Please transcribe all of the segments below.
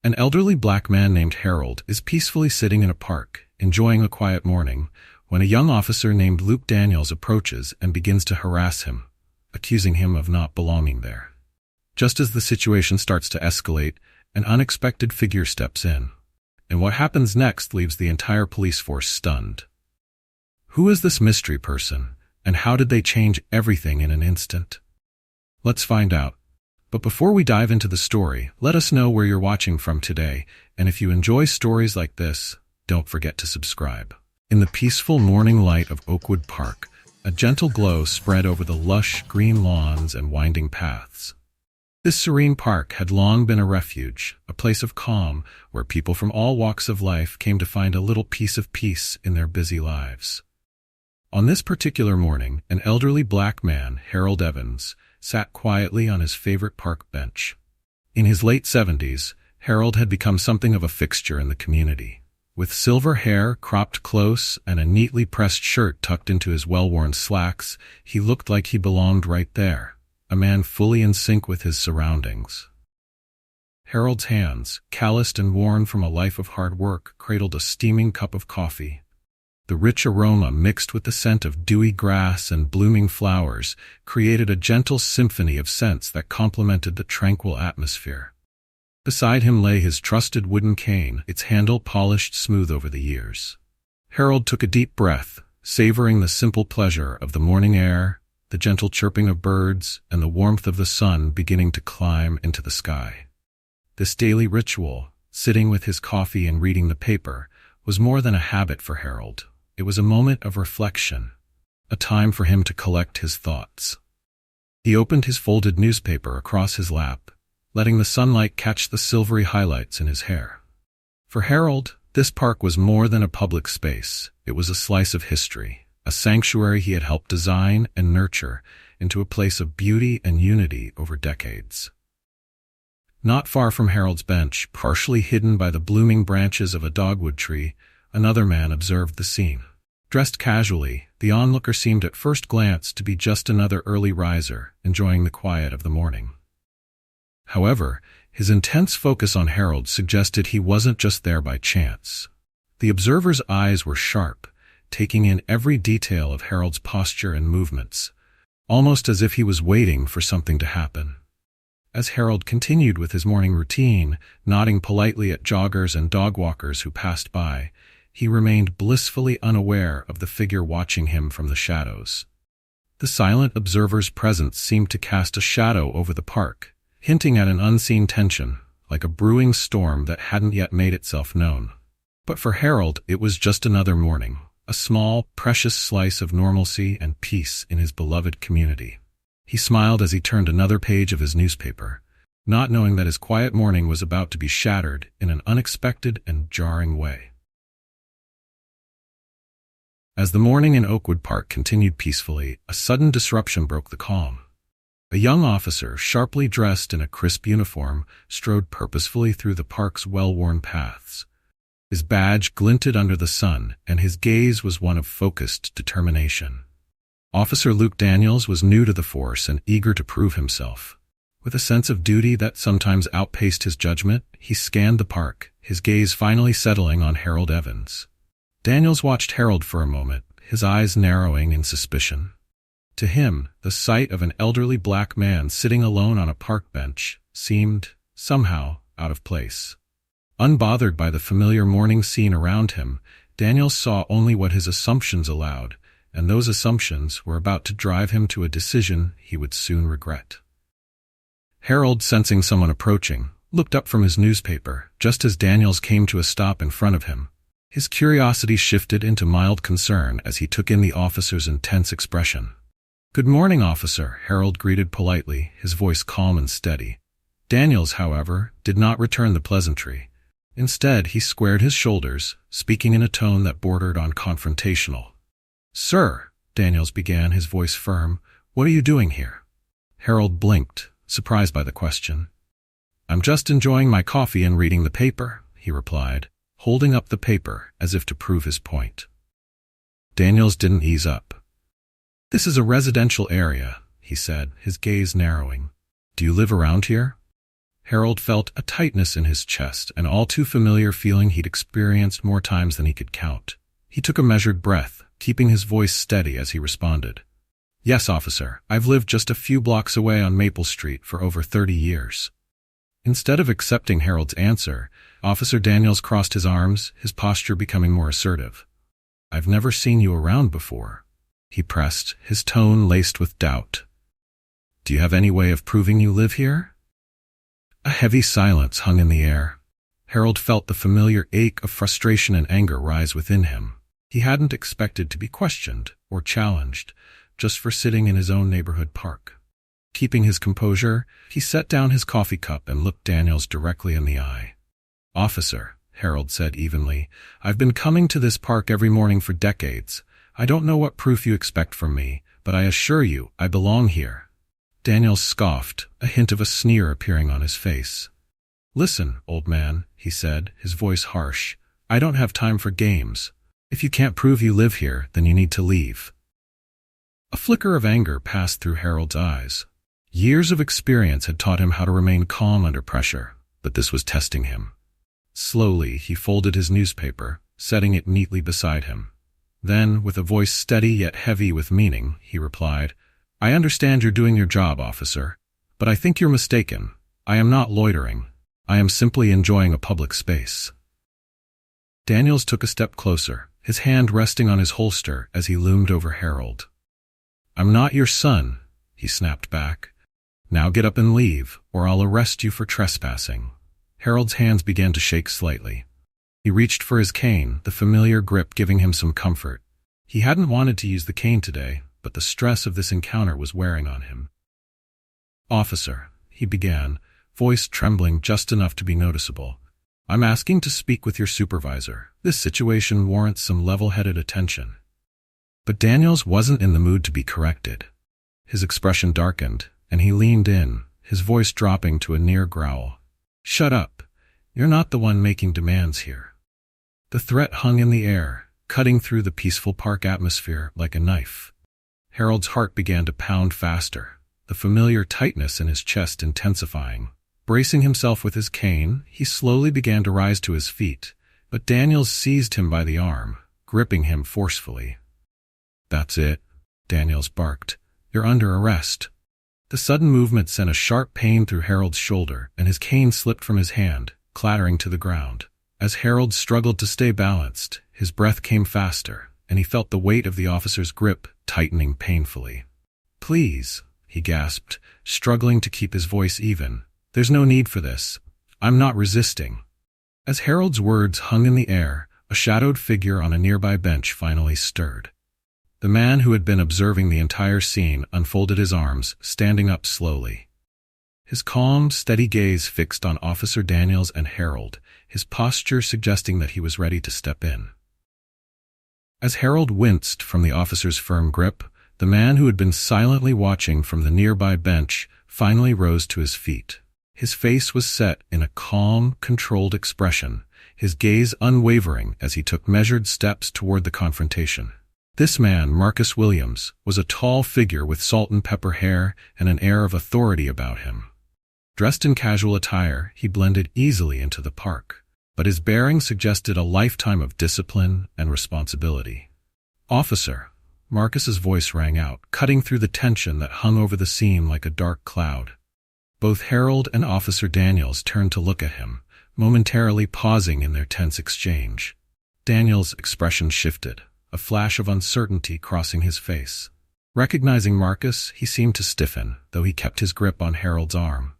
An elderly black man named Harold is peacefully sitting in a park, enjoying a quiet morning, when a young officer named Luke Daniels approaches and begins to harass him, accusing him of not belonging there. Just as the situation starts to escalate, an unexpected figure steps in, and what happens next leaves the entire police force stunned. Who is this mystery person, and how did they change everything in an instant? Let's find out. But before we dive into the story, let us know where you're watching from today, and if you enjoy stories like this, don't forget to subscribe. In the peaceful morning light of Oakwood Park, a gentle glow spread over the lush green lawns and winding paths. This serene park had long been a refuge, a place of calm where people from all walks of life came to find a little piece of peace in their busy lives. On this particular morning, an elderly black man, Harold Evans, sat quietly on his favorite park bench. In his late 70s, Harold had become something of a fixture in the community. With silver hair cropped close and a neatly pressed shirt tucked into his well-worn slacks, he looked like he belonged right there, a man fully in sync with his surroundings. Harold's hands, calloused and worn from a life of hard work, cradled a steaming cup of coffee. The rich aroma mixed with the scent of dewy grass and blooming flowers created a gentle symphony of scents that complemented the tranquil atmosphere. Beside him lay his trusted wooden cane, its handle polished smooth over the years. Harold took a deep breath, savoring the simple pleasure of the morning air, the gentle chirping of birds, and the warmth of the sun beginning to climb into the sky. This daily ritual, sitting with his coffee and reading the paper, was more than a habit for Harold. It was a moment of reflection, a time for him to collect his thoughts. He opened his folded newspaper across his lap, letting the sunlight catch the silvery highlights in his hair. For Harold, this park was more than a public space. It was a slice of history, a sanctuary he had helped design and nurture into a place of beauty and unity over decades. Not far from Harold's bench, partially hidden by the blooming branches of a dogwood tree, another man observed the scene. Dressed casually, the onlooker seemed at first glance to be just another early riser, enjoying the quiet of the morning. However, his intense focus on Harold suggested he wasn't just there by chance. The observer's eyes were sharp, taking in every detail of Harold's posture and movements, almost as if he was waiting for something to happen. As Harold continued with his morning routine, nodding politely at joggers and dog walkers who passed by, he remained blissfully unaware of the figure watching him from the shadows. The silent observer's presence seemed to cast a shadow over the park, hinting at an unseen tension, like a brewing storm that hadn't yet made itself known. But for Harold, it was just another morning, a small, precious slice of normalcy and peace in his beloved community. He smiled as he turned another page of his newspaper, not knowing that his quiet morning was about to be shattered in an unexpected and jarring way. As the morning in Oakwood Park continued peacefully, a sudden disruption broke the calm. A young officer, sharply dressed in a crisp uniform, strode purposefully through the park's well-worn paths. His badge glinted under the sun, and his gaze was one of focused determination. Officer Luke Daniels was new to the force and eager to prove himself. With a sense of duty that sometimes outpaced his judgment, he scanned the park, his gaze finally settling on Harold Evans. Daniels watched Harold for a moment, his eyes narrowing in suspicion. To him, the sight of an elderly black man sitting alone on a park bench seemed, somehow, out of place. Unbothered by the familiar morning scene around him, Daniels saw only what his assumptions allowed, and those assumptions were about to drive him to a decision he would soon regret. Harold, sensing someone approaching, looked up from his newspaper just as Daniels came to a stop in front of him. His curiosity shifted into mild concern as he took in the officer's intense expression. "Good morning, officer," Harold greeted politely, his voice calm and steady. Daniels, however, did not return the pleasantry. Instead, he squared his shoulders, speaking in a tone that bordered on confrontational. "Sir," Daniels began, his voice firm, "what are you doing here?" Harold blinked, surprised by the question. "I'm just enjoying my coffee and reading the paper," he replied, holding up the paper as if to prove his point. Daniels didn't ease up. "This is a residential area," he said, his gaze narrowing. "Do you live around here?" Harold felt a tightness in his chest, an all too familiar feeling he'd experienced more times than he could count. He took a measured breath, keeping his voice steady as he responded. "Yes, officer, I've lived just a few blocks away on Maple Street for over 30 years. Instead of accepting Harold's answer, Officer Daniels crossed his arms, his posture becoming more assertive. "I've never seen you around before," he pressed, his tone laced with doubt. "Do you have any way of proving you live here?" A heavy silence hung in the air. Harold felt the familiar ache of frustration and anger rise within him. He hadn't expected to be questioned or challenged, just for sitting in his own neighborhood park. Keeping his composure, he set down his coffee cup and looked Daniels directly in the eye. "Officer," Harold said evenly, "I've been coming to this park every morning for decades. I don't know what proof you expect from me, but I assure you I belong here." Daniels scoffed, a hint of a sneer appearing on his face. "Listen, old man," he said, his voice harsh. "I don't have time for games. If you can't prove you live here, then you need to leave." A flicker of anger passed through Harold's eyes. Years of experience had taught him how to remain calm under pressure, but this was testing him. Slowly, he folded his newspaper, setting it neatly beside him. Then, with a voice steady yet heavy with meaning, he replied, "I understand you're doing your job, officer, but I think you're mistaken. I am not loitering. I am simply enjoying a public space." Daniels took a step closer, his hand resting on his holster as he loomed over Harold. "I'm not your son," he snapped back. "Now get up and leave, or I'll arrest you for trespassing." Harold's hands began to shake slightly. He reached for his cane, the familiar grip giving him some comfort. He hadn't wanted to use the cane today, but the stress of this encounter was wearing on him. "Officer," he began, voice trembling just enough to be noticeable, "I'm asking to speak with your supervisor. This situation warrants some level-headed attention." But Daniels wasn't in the mood to be corrected. His expression darkened, and he leaned in, his voice dropping to a near growl. "Shut up. You're not the one making demands here." The threat hung in the air, cutting through the peaceful park atmosphere like a knife. Harold's heart began to pound faster, the familiar tightness in his chest intensifying. Bracing himself with his cane, he slowly began to rise to his feet, but Daniels seized him by the arm, gripping him forcefully. "That's it," Daniels barked. "You're under arrest." The sudden movement sent a sharp pain through Harold's shoulder, and his cane slipped from his hand, clattering to the ground. As Harold struggled to stay balanced, his breath came faster, and he felt the weight of the officer's grip tightening painfully. "Please," he gasped, struggling to keep his voice even. "There's no need for this. I'm not resisting." As Harold's words hung in the air, a shadowed figure on a nearby bench finally stirred. The man who had been observing the entire scene unfolded his arms, standing up slowly. His calm, steady gaze fixed on Officer Daniels and Harold, his posture suggesting that he was ready to step in. As Harold winced from the officer's firm grip, the man who had been silently watching from the nearby bench finally rose to his feet. His face was set in a calm, controlled expression, his gaze unwavering as he took measured steps toward the confrontation. This man, Marcus Williams, was a tall figure with salt and pepper hair and an air of authority about him. Dressed in casual attire, he blended easily into the park, but his bearing suggested a lifetime of discipline and responsibility. "Officer," Marcus's voice rang out, cutting through the tension that hung over the scene like a dark cloud. Both Harold and Officer Daniels turned to look at him, momentarily pausing in their tense exchange. Daniels' expression shifted, a flash of uncertainty crossing his face. Recognizing Marcus, he seemed to stiffen, though he kept his grip on Harold's arm.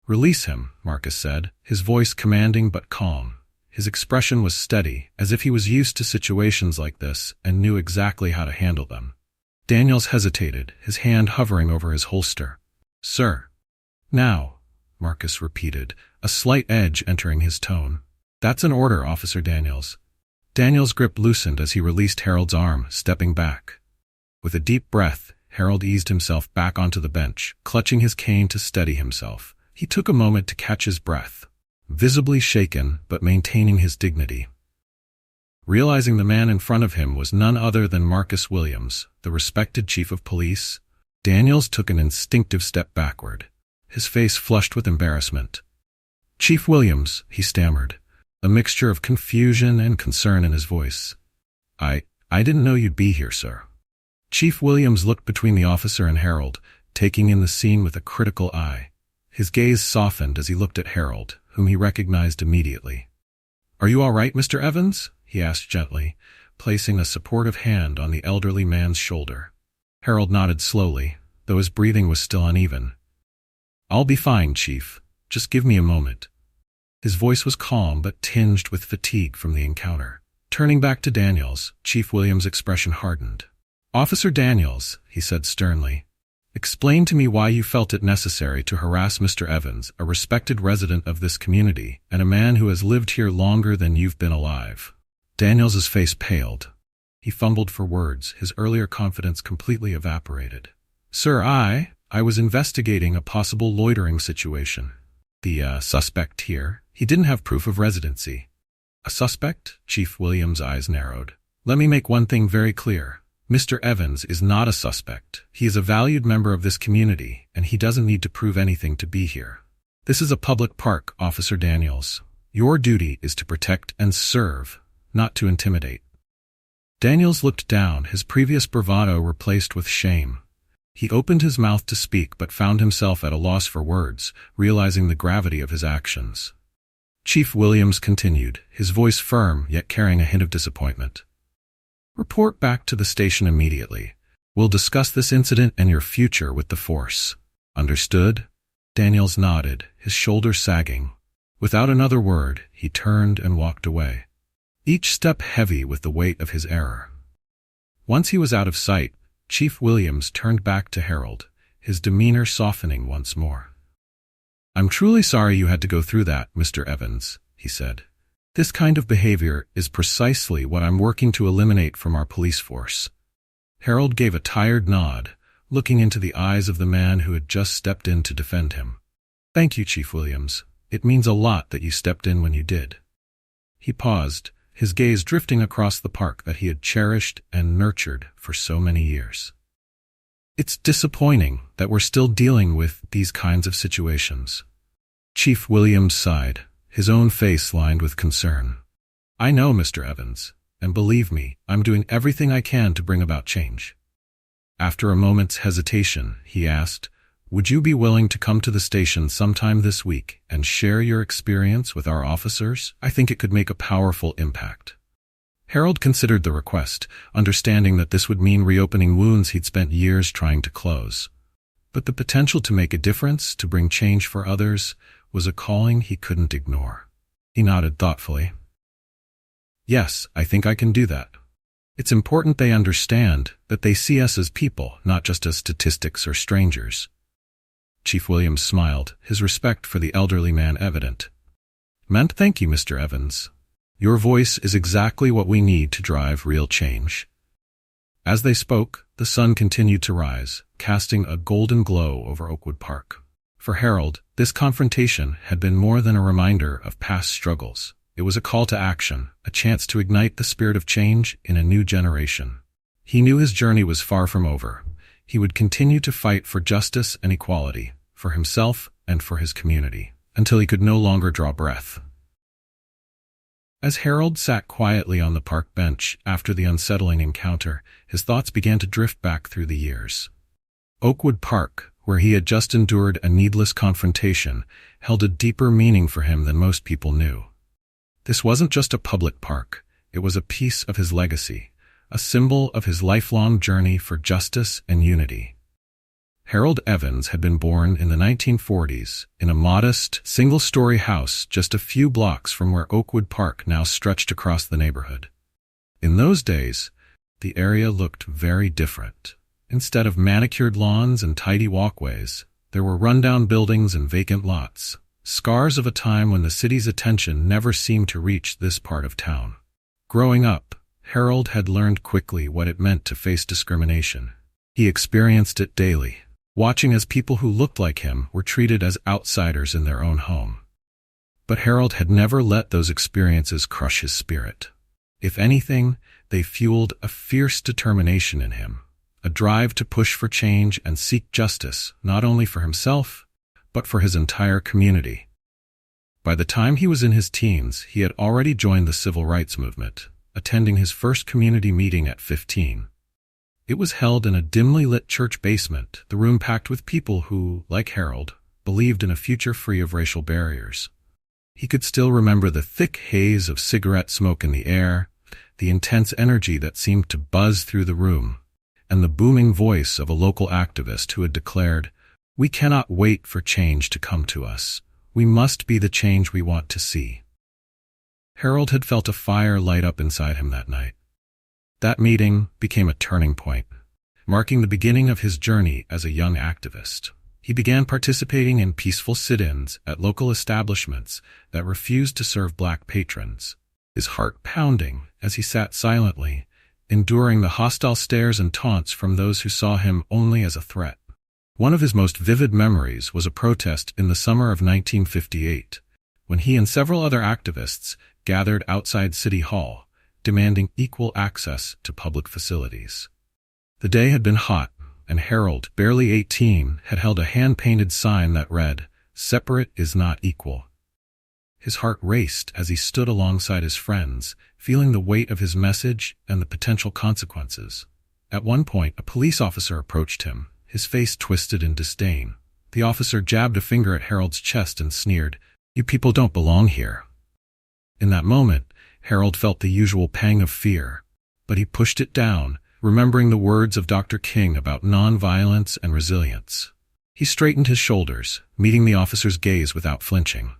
"Release him," Marcus said, his voice commanding but calm. His expression was steady, as if he was used to situations like this and knew exactly how to handle them. Daniels hesitated, his hand hovering over his holster. "Sir." "Now," Marcus repeated, a slight edge entering his tone. "That's an order, Officer Daniels." Daniels' grip loosened as he released Harold's arm, stepping back. With a deep breath, Harold eased himself back onto the bench, clutching his cane to steady himself. He took a moment to catch his breath, visibly shaken but maintaining his dignity. Realizing the man in front of him was none other than Marcus Williams, the respected chief of police, Daniels took an instinctive step backward. His face flushed with embarrassment, Chief Williams, he stammered, a mixture of confusion and concern in his voice. I didn't know you'd be here, sir. Chief Williams looked between the officer and Harold, taking in the scene with a critical eye. His gaze softened as he looked at Harold, whom he recognized immediately. "Are you all right, Mr. Evans?" he asked gently, placing a supportive hand on the elderly man's shoulder. Harold nodded slowly, though his breathing was still uneven. "I'll be fine, Chief. Just give me a moment." His voice was calm but tinged with fatigue from the encounter. Turning back to Daniels, Chief Williams' expression hardened. "Officer Daniels," he said sternly, "explain to me why you felt it necessary to harass Mr. Evans, a respected resident of this community, and a man who has lived here longer than you've been alive." Daniels's face paled. He fumbled for words, his earlier confidence completely evaporated. "Sir, I was investigating a possible loitering situation. The suspect here, he didn't have proof of residency." "A suspect?" Chief Williams' eyes narrowed. "Let me make one thing very clear. Mr. Evans is not a suspect. He is a valued member of this community, and he doesn't need to prove anything to be here. This is a public park, Officer Daniels. Your duty is to protect and serve, not to intimidate." Daniels looked down, his previous bravado replaced with shame. He opened his mouth to speak but found himself at a loss for words, realizing the gravity of his actions. Chief Williams continued, his voice firm yet carrying a hint of disappointment. "Report back to the station immediately. We'll discuss this incident and your future with the force." "Understood?" Daniels nodded, his shoulders sagging. Without another word, he turned and walked away, each step heavy with the weight of his error. Once he was out of sight, Chief Williams turned back to Harold, his demeanor softening once more. "I'm truly sorry you had to go through that, Mr. Evans," he said. "This kind of behavior is precisely what I'm working to eliminate from our police force." Harold gave a tired nod, looking into the eyes of the man who had just stepped in to defend him. "Thank you, Chief Williams. It means a lot that you stepped in when you did." He paused, his gaze drifting across the park that he had cherished and nurtured for so many years. "It's disappointing that we're still dealing with these kinds of situations." Chief Williams sighed, his own face lined with concern. "I know, Mr. Evans, and believe me, I'm doing everything I can to bring about change." After a moment's hesitation, he asked, "Would you be willing to come to the station sometime this week and share your experience with our officers? I think it could make a powerful impact." Harold considered the request, understanding that this would mean reopening wounds he'd spent years trying to close. But the potential to make a difference, to bring change for others, was a calling he couldn't ignore. He nodded thoughtfully. "Yes, I think I can do that. It's important they understand that they see us as people, not just as statistics or strangers." Chief Williams smiled, his respect for the elderly man evident. "Thank you, Mr. Evans. Your voice is exactly what we need to drive real change." As they spoke, the sun continued to rise, casting a golden glow over Oakwood Park. For Harold, this confrontation had been more than a reminder of past struggles. It was a call to action, a chance to ignite the spirit of change in a new generation. He knew his journey was far from over. He would continue to fight for justice and equality, for himself and for his community, until he could no longer draw breath. As Harold sat quietly on the park bench after the unsettling encounter, his thoughts began to drift back through the years. Oakwood Park, where he had just endured a needless confrontation, held a deeper meaning for him than most people knew. This wasn't just a public park, it was a piece of his legacy, a symbol of his lifelong journey for justice and unity. Harold Evans had been born in the 1940s in a modest, single-story house just a few blocks from where Oakwood Park now stretched across the neighborhood. In those days, the area looked very different. Instead of manicured lawns and tidy walkways, there were rundown buildings and vacant lots, scars of a time when the city's attention never seemed to reach this part of town. Growing up, Harold had learned quickly what it meant to face discrimination. He experienced it daily, watching as people who looked like him were treated as outsiders in their own home. But Harold had never let those experiences crush his spirit. If anything, they fueled a fierce determination in him, a drive to push for change and seek justice not only for himself, but for his entire community. By the time he was in his teens, he had already joined the civil rights movement, attending his first community meeting at 15. It was held in a dimly lit church basement, the room packed with people who, like Harold, believed in a future free of racial barriers. He could still remember the thick haze of cigarette smoke in the air, the intense energy that seemed to buzz through the room, and the booming voice of a local activist who had declared, "We cannot wait for change to come to us. We must be the change we want to see." Harold had felt a fire light up inside him that night. That meeting became a turning point, marking the beginning of his journey as a young activist. He began participating in peaceful sit-ins at local establishments that refused to serve black patrons, his heart pounding as he sat silently, enduring the hostile stares and taunts from those who saw him only as a threat. One of his most vivid memories was a protest in the summer of 1958, when he and several other activists gathered outside City Hall, demanding equal access to public facilities. The day had been hot, and Harold, barely 18, had held a hand-painted sign that read, "Separate is not equal." His heart raced as he stood alongside his friends, feeling the weight of his message and the potential consequences. At one point, a police officer approached him, his face twisted in disdain. The officer jabbed a finger at Harold's chest and sneered, "You people don't belong here." In that moment, Harold felt the usual pang of fear, but he pushed it down, remembering the words of Dr. King about nonviolence and resilience. He straightened his shoulders, meeting the officer's gaze without flinching.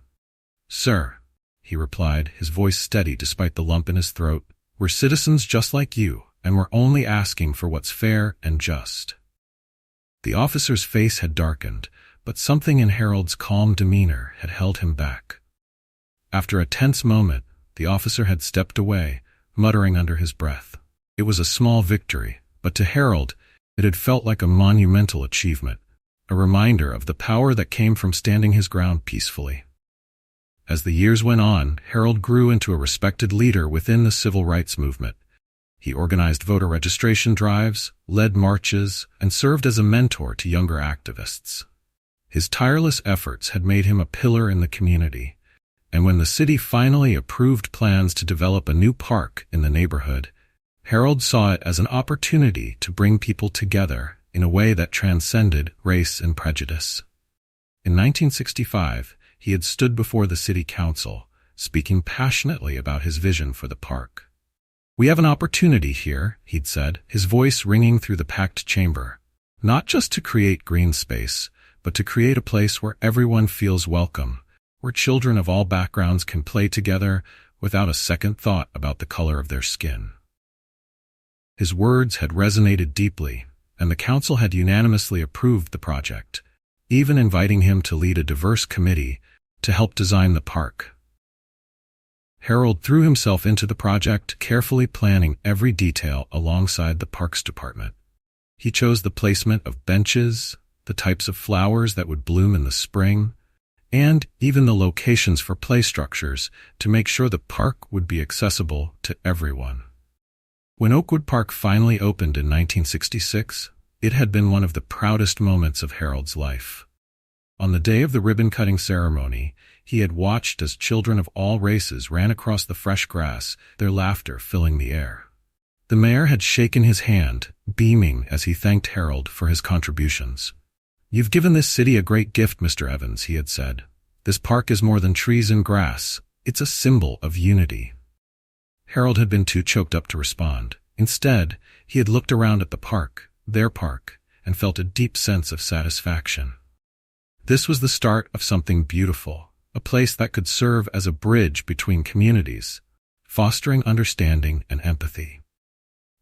"Sir," he replied, his voice steady despite the lump in his throat, "we're citizens just like you, and we're only asking for what's fair and just." The officer's face had darkened, but something in Harold's calm demeanor had held him back. After a tense moment, the officer had stepped away, muttering under his breath. It was a small victory, but to Harold, it had felt like a monumental achievement, a reminder of the power that came from standing his ground peacefully. As the years went on, Harold grew into a respected leader within the civil rights movement. He organized voter registration drives, led marches, and served as a mentor to younger activists. His tireless efforts had made him a pillar in the community, and when the city finally approved plans to develop a new park in the neighborhood, Harold saw it as an opportunity to bring people together in a way that transcended race and prejudice. In 1965, he had stood before the city council, speaking passionately about his vision for the park. "We have an opportunity here," he'd said, his voice ringing through the packed chamber, "not just to create green space, but to create a place where everyone feels welcome, where children of all backgrounds can play together without a second thought about the color of their skin." His words had resonated deeply, and the council had unanimously approved the project, even inviting him to lead a diverse committee to help design the park. Harold threw himself into the project, carefully planning every detail alongside the Parks Department. He chose the placement of benches, the types of flowers that would bloom in the spring, and even the locations for play structures to make sure the park would be accessible to everyone. When Oakwood Park finally opened in 1966, it had been one of the proudest moments of Harold's life. On the day of the ribbon-cutting ceremony, he had watched as children of all races ran across the fresh grass, their laughter filling the air. The mayor had shaken his hand, beaming as he thanked Harold for his contributions. "You've given this city a great gift, Mr. Evans," he had said. "This park is more than trees and grass. It's a symbol of unity." Harold had been too choked up to respond. Instead, he had looked around at the park, their park, and felt a deep sense of satisfaction. This was the start of something beautiful, a place that could serve as a bridge between communities, fostering understanding and empathy.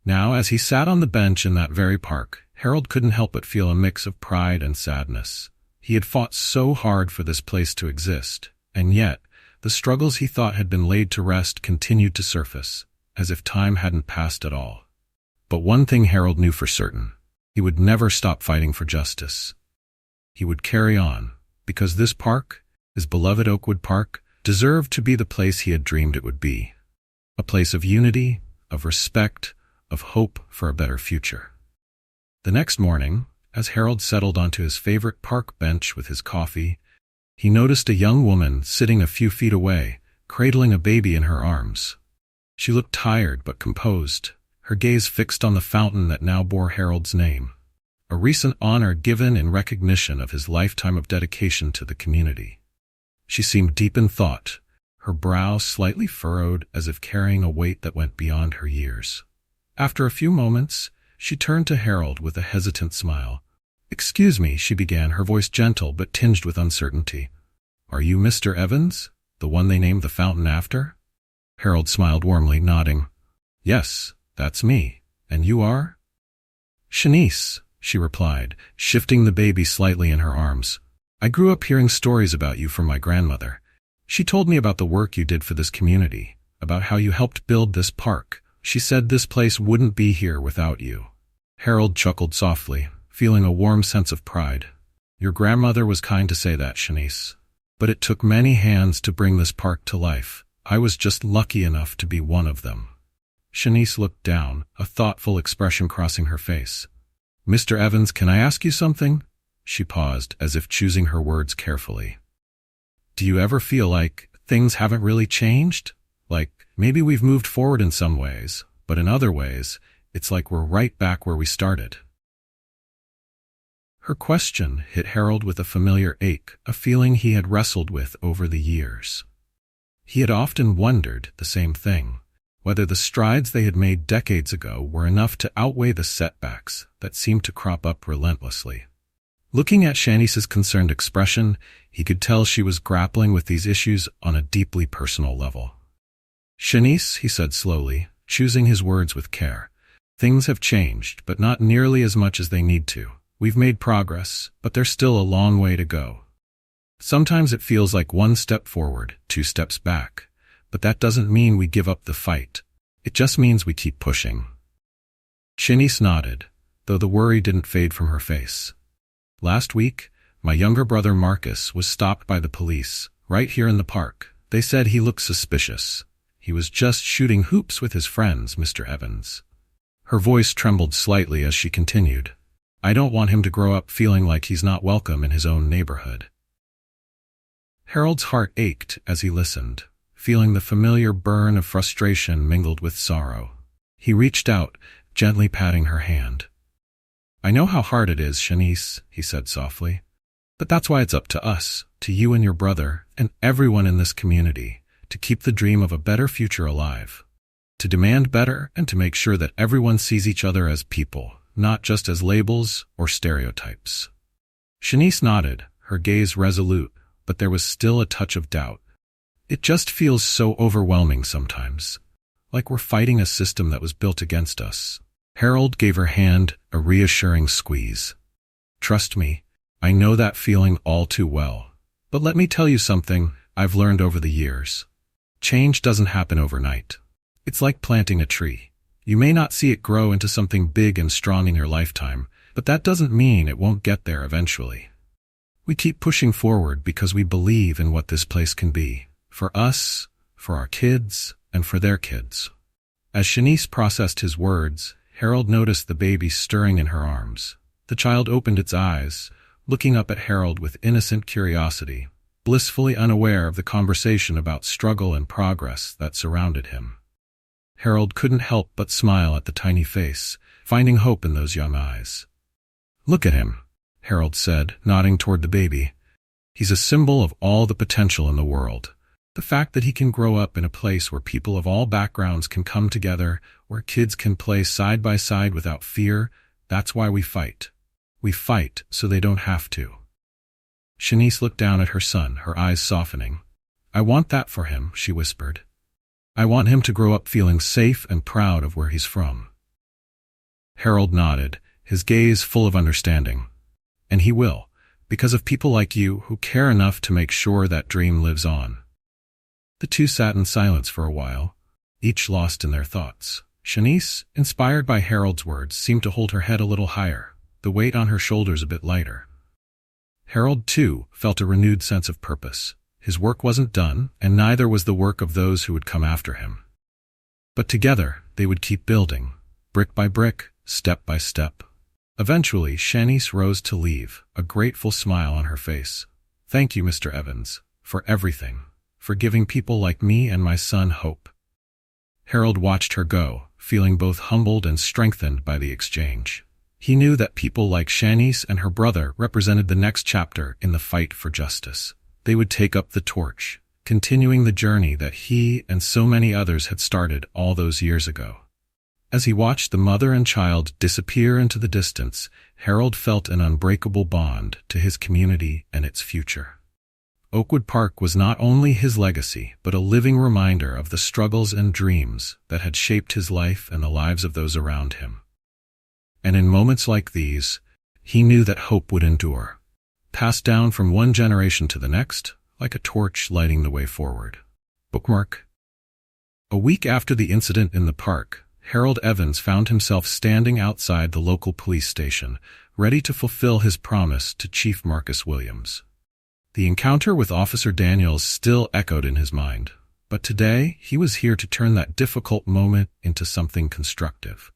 Now, as he sat on the bench in that very park, Harold couldn't help but feel a mix of pride and sadness. He had fought so hard for this place to exist, and yet, the struggles he thought had been laid to rest continued to surface, as if time hadn't passed at all. But one thing Harold knew for certain: he would never stop fighting for justice. He would carry on, because this park, his beloved Oakwood Park, deserved to be the place he had dreamed it would be. A place of unity, of respect, of hope for a better future. The next morning, as Harold settled onto his favorite park bench with his coffee, He noticed a young woman sitting a few feet away, cradling a baby in her arms. She looked tired but composed, her gaze fixed on the fountain that now bore Harold's name, a recent honor given in recognition of his lifetime of dedication to the community. She seemed deep in thought, her brow slightly furrowed as if carrying a weight that went beyond her years. After a few moments, she turned to Harold with a hesitant smile. "Excuse me," she began, her voice gentle but tinged with uncertainty. "Are you Mr. Evans, the one they named the fountain after?" Harold smiled warmly, nodding. "Yes, that's me. And you are?" "Shanice," she replied, shifting the baby slightly in her arms. "I grew up hearing stories about you from my grandmother. She told me about the work you did for this community, about how you helped build this park. She said this place wouldn't be here without you." Harold chuckled softly, feeling a warm sense of pride. "Your grandmother was kind to say that, Shanice. But it took many hands to bring this park to life. I was just lucky enough to be one of them." Shanice looked down, a thoughtful expression crossing her face. "Mr. Evans, can I ask you something?" She paused, as if choosing her words carefully. "Do you ever feel like things haven't really changed? Like, maybe we've moved forward in some ways, but in other ways, it's like we're right back where we started?" Her question hit Harold with a familiar ache, a feeling he had wrestled with over the years. He had often wondered the same thing, whether the strides they had made decades ago were enough to outweigh the setbacks that seemed to crop up relentlessly. Looking at Shanice's concerned expression, he could tell she was grappling with these issues on a deeply personal level. "Shanice," he said slowly, choosing his words with care, "things have changed, but not nearly as much as they need to. We've made progress, but there's still a long way to go. Sometimes it feels like one step forward, 2 steps back, but that doesn't mean we give up the fight. It just means we keep pushing." Shanice nodded, though the worry didn't fade from her face. "Last week, my younger brother Marcus was stopped by the police, right here in the park. They said he looked suspicious. He was just shooting hoops with his friends, Mr. Evans." Her voice trembled slightly as she continued. "I don't want him to grow up feeling like he's not welcome in his own neighborhood." Harold's heart ached as he listened, feeling the familiar burn of frustration mingled with sorrow. He reached out, gently patting her hand. "I know how hard it is, Shanice," he said softly. "But that's why it's up to us, to you and your brother, and everyone in this community, to keep the dream of a better future alive. To demand better and to make sure that everyone sees each other as people, not just as labels or stereotypes." Shanice nodded, her gaze resolute, but there was still a touch of doubt. "It just feels so overwhelming sometimes, like we're fighting a system that was built against us." Harold gave her hand a reassuring squeeze. "Trust me, I know that feeling all too well. But let me tell you something I've learned over the years. Change doesn't happen overnight. It's like planting a tree. You may not see it grow into something big and strong in your lifetime, but that doesn't mean it won't get there eventually. We keep pushing forward because we believe in what this place can be, for us, for our kids, and for their kids." As Shanice processed his words, Harold noticed the baby stirring in her arms. The child opened its eyes, looking up at Harold with innocent curiosity, blissfully unaware of the conversation about struggle and progress that surrounded him. Harold couldn't help but smile at the tiny face, finding hope in those young eyes. "Look at him," Harold said, nodding toward the baby. "He's a symbol of all the potential in the world. The fact that he can grow up in a place where people of all backgrounds can come together, where kids can play side by side without fear, that's why we fight. We fight so they don't have to." Shanice looked down at her son, her eyes softening. "I want that for him," she whispered. "I want him to grow up feeling safe and proud of where he's from." Harold nodded, his gaze full of understanding. "And he will, because of people like you who care enough to make sure that dream lives on." The two sat in silence for a while, each lost in their thoughts. Shanice, inspired by Harold's words, seemed to hold her head a little higher, the weight on her shoulders a bit lighter. Harold, too, felt a renewed sense of purpose. His work wasn't done, and neither was the work of those who would come after him. But together, they would keep building, brick by brick, step by step. Eventually, Shanice rose to leave, a grateful smile on her face. Thank you, Mr. Evans, for everything, for giving people like me and my son hope. Harold watched her go, feeling both humbled and strengthened by the exchange. He knew that people like Shanice and her brother represented the next chapter in the fight for justice. They would take up the torch, continuing the journey that he and so many others had started all those years ago. As he watched the mother and child disappear into the distance, Harold felt an unbreakable bond to his community and its future. Oakwood Park was not only his legacy, but a living reminder of the struggles and dreams that had shaped his life and the lives of those around him. And in moments like these, he knew that hope would endure, passed down from one generation to the next, like a torch lighting the way forward. Bookmark. A week after the incident in the park, Harold Evans found himself standing outside the local police station, ready to fulfill his promise to Chief Marcus Williams. The encounter with Officer Daniels still echoed in his mind, but today he was here to turn that difficult moment into something constructive.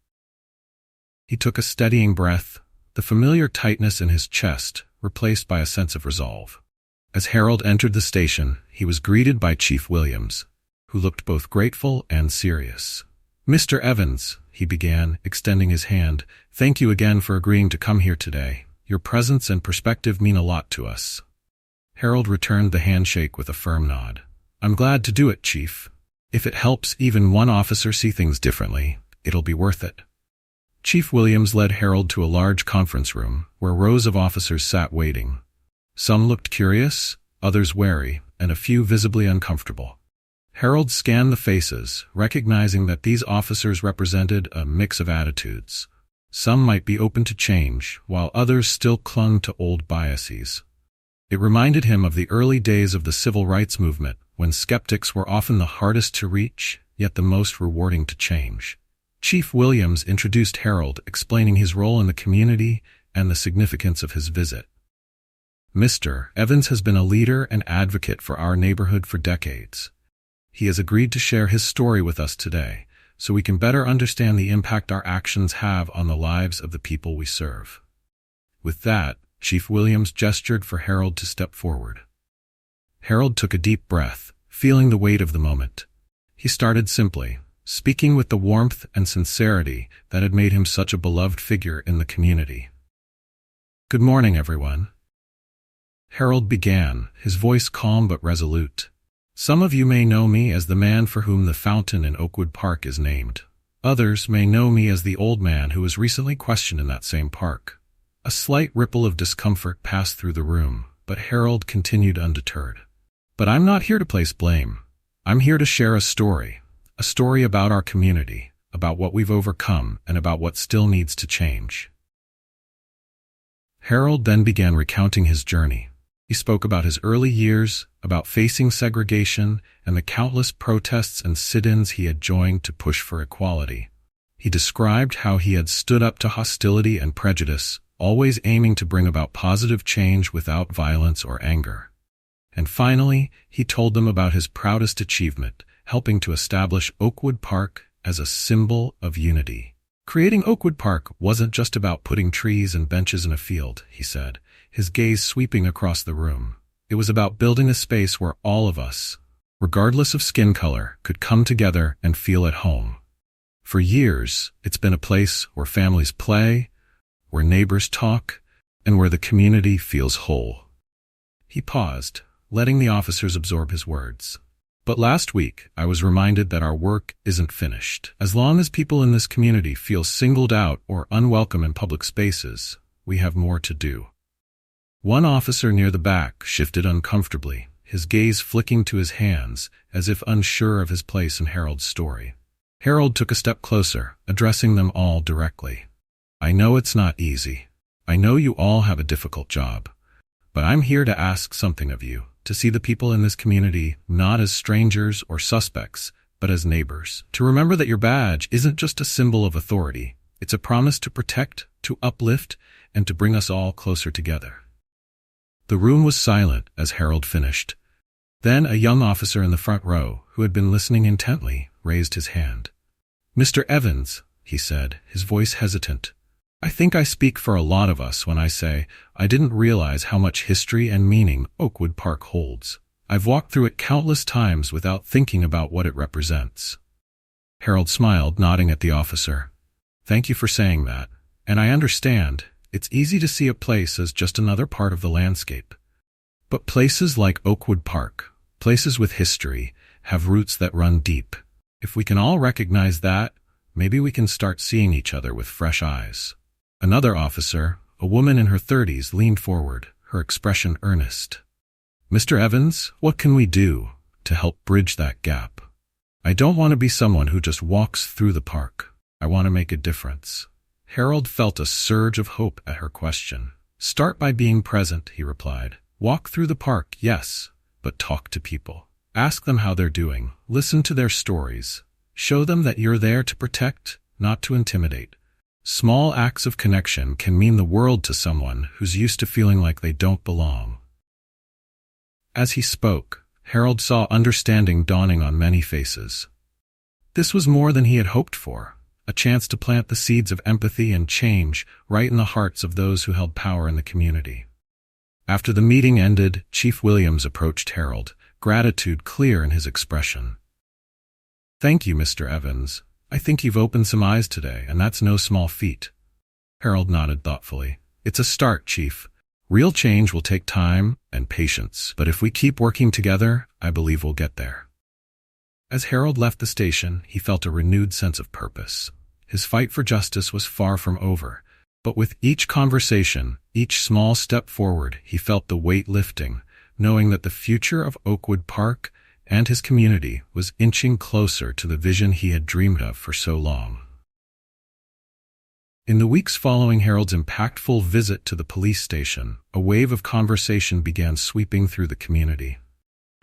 He took a steadying breath, the familiar tightness in his chest replaced by a sense of resolve. As Harold entered the station, he was greeted by Chief Williams, who looked both grateful and serious. "Mr. Evans," he began, extending his hand, "thank you again for agreeing to come here today. Your presence and perspective mean a lot to us." Harold returned the handshake with a firm nod. "I'm glad to do it, Chief. If it helps even one officer see things differently, it'll be worth it." Chief Williams led Harold to a large conference room where rows of officers sat waiting. Some looked curious, others wary, and a few visibly uncomfortable. Harold scanned the faces, recognizing that these officers represented a mix of attitudes. Some might be open to change, while others still clung to old biases. It reminded him of the early days of the civil rights movement, when skeptics were often the hardest to reach, yet the most rewarding to change. Chief Williams introduced Harold, explaining his role in the community and the significance of his visit. "Mr. Evans has been a leader and advocate for our neighborhood for decades. He has agreed to share his story with us today, so we can better understand the impact our actions have on the lives of the people we serve." With that, Chief Williams gestured for Harold to step forward. Harold took a deep breath, feeling the weight of the moment. He started simply, speaking with the warmth and sincerity that had made him such a beloved figure in the community. "Good morning, everyone." Harold began, his voice calm but resolute. "Some of you may know me as the man for whom the fountain in Oakwood Park is named. Others may know me as the old man who was recently questioned in that same park." A slight ripple of discomfort passed through the room, but Harold continued undeterred. "But I'm not here to place blame. I'm here to share a story about our community, about what we've overcome, and about what still needs to change." Harold then began recounting his journey. He spoke about his early years, about facing segregation, and the countless protests and sit-ins he had joined to push for equality. He described how he had stood up to hostility and prejudice, always aiming to bring about positive change without violence or anger. And finally, he told them about his proudest achievement, helping to establish Oakwood Park as a symbol of unity. Creating Oakwood Park wasn't just about putting trees and benches in a field, he said, his gaze sweeping across the room. It was about building a space where all of us, regardless of skin color, could come together and feel at home. For years, it's been a place where families play, where neighbors talk, and where the community feels whole. He paused, letting the officers absorb his words. "But last week, I was reminded that our work isn't finished. As long as people in this community feel singled out or unwelcome in public spaces, we have more to do." One officer near the back shifted uncomfortably, his gaze flicking to his hands, as if unsure of his place in Harold's story. Harold took a step closer, addressing them all directly. "I know it's not easy. I know you all have a difficult job. But I'm here to ask something of you, to see the people in this community not as strangers or suspects, but as neighbors. To remember that your badge isn't just a symbol of authority. It's a promise to protect, to uplift, and to bring us all closer together." The room was silent as Harold finished. Then a young officer in the front row, who had been listening intently, raised his hand. "Mr. Evans," he said, his voice hesitant, I think I speak for a lot of us when I say I didn't realize how much history and meaning Oakwood Park holds. I've walked through it countless times without thinking about what it represents. Harold smiled, nodding at the officer. Thank you for saying that. And I understand, it's easy to see a place as just another part of the landscape. But places like Oakwood Park, places with history, have roots that run deep. If we can all recognize that, maybe we can start seeing each other with fresh eyes. Another officer, a woman in her 30s, leaned forward, her expression earnest. Mr. Evans, what can we do to help bridge that gap? I don't want to be someone who just walks through the park. I want to make a difference. Harold felt a surge of hope at her question. Start by being present, he replied. Walk through the park, yes, but talk to people. Ask them how they're doing. Listen to their stories. Show them that you're there to protect, not to intimidate. Small acts of connection can mean the world to someone who's used to feeling like they don't belong. As he spoke, Harold saw understanding dawning on many faces. This was more than he had hoped for, a chance to plant the seeds of empathy and change right in the hearts of those who held power in the community. After the meeting ended, Chief Williams approached Harold, gratitude clear in his expression. Thank you, Mr. Evans. I think you've opened some eyes today, and that's no small feat. Harold nodded thoughtfully. It's a start, Chief. Real change will take time and patience, but if we keep working together, I believe we'll get there. As Harold left the station, he felt a renewed sense of purpose. His fight for justice was far from over, but with each conversation, each small step forward, he felt the weight lifting, knowing that the future of Oakwood Park and his community was inching closer to the vision he had dreamed of for so long. In the weeks following Harold's impactful visit to the police station, a wave of conversation began sweeping through the community.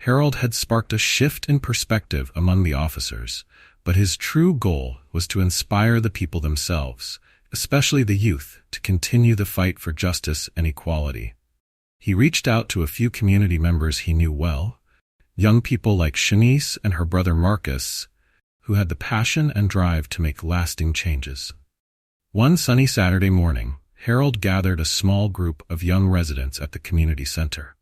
Harold had sparked a shift in perspective among the officers, but his true goal was to inspire the people themselves, especially the youth, to continue the fight for justice and equality. He reached out to a few community members he knew well, young people like Shanice and her brother Marcus, who had the passion and drive to make lasting changes. One sunny Saturday morning, Harold gathered a small group of young residents at the community center.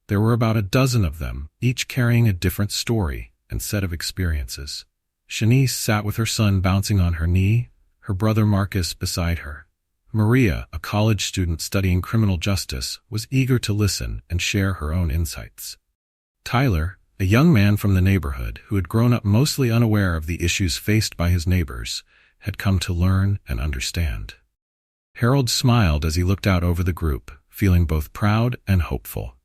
There were about a dozen of them, each carrying a different story and set of experiences. Shanice sat with her son bouncing on her knee, her brother Marcus beside her. Maria, a college student studying criminal justice, was eager to listen and share her own insights. Tyler, a young man from the neighborhood who had grown up mostly unaware of the issues faced by his neighbors, had come to learn and understand. Harold smiled as he looked out over the group, feeling both proud and hopeful.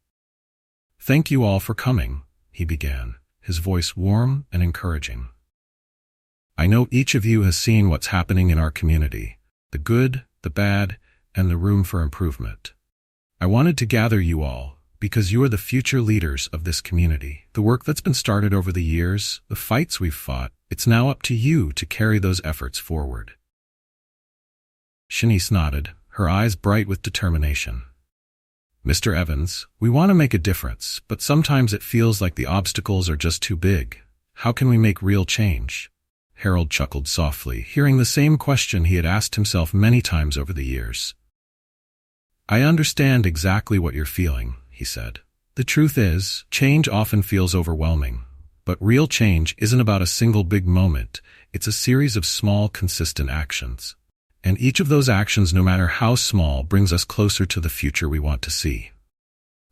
Thank you all for coming, he began, his voice warm and encouraging. I know each of you has seen what's happening in our community, the good, the bad, and the room for improvement. I wanted to gather you all, because you are the future leaders of this community. The work that's been started over the years, the fights we've fought, it's now up to you to carry those efforts forward. Shanice nodded, her eyes bright with determination. Mr. Evans, we want to make a difference, but sometimes it feels like the obstacles are just too big. How can we make real change? Harold chuckled softly, hearing the same question he had asked himself many times over the years. I understand exactly what you're feeling, he said. The truth is, change often feels overwhelming. But real change isn't about a single big moment. It's a series of small, consistent actions. And each of those actions, no matter how small, brings us closer to the future we want to see.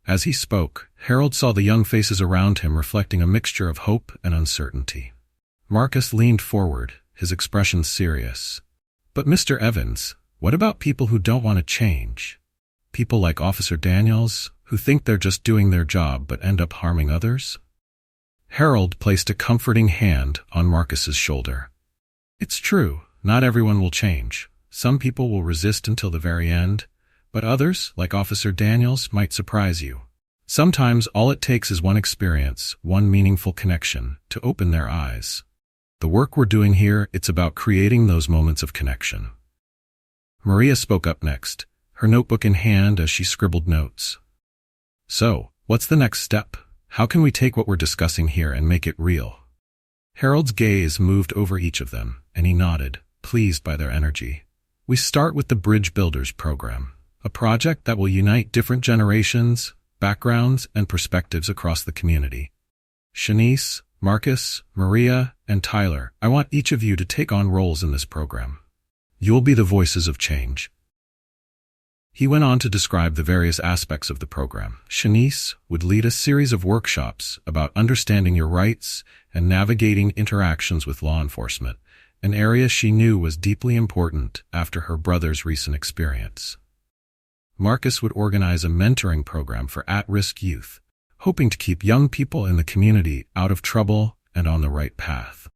As he spoke, Harold saw the young faces around him reflecting a mixture of hope and uncertainty. Marcus leaned forward, his expression serious. But Mr. Evans, what about people who don't want to change? People like Officer Daniels, who think they're just doing their job but end up harming others? Harold placed a comforting hand on Marcus's shoulder. It's true, not everyone will change. Some people will resist until the very end, but others, like Officer Daniels, might surprise you. Sometimes all it takes is one experience, one meaningful connection, to open their eyes. The work we're doing here, it's about creating those moments of connection. Maria spoke up next, her notebook in hand as she scribbled notes. So, what's the next step? How can we take what we're discussing here and make it real? Harold's gaze moved over each of them, and he nodded, pleased by their energy. We start with the Bridge Builders program, a project that will unite different generations, backgrounds, and perspectives across the community. Shanice, Marcus, Maria, and Tyler, I want each of you to take on roles in this program. You'll be the voices of change. He went on to describe the various aspects of the program. Shanice would lead a series of workshops about understanding your rights and navigating interactions with law enforcement, an area she knew was deeply important after her brother's recent experience. Marcus would organize a mentoring program for at-risk youth, hoping to keep young people in the community out of trouble and on the right path.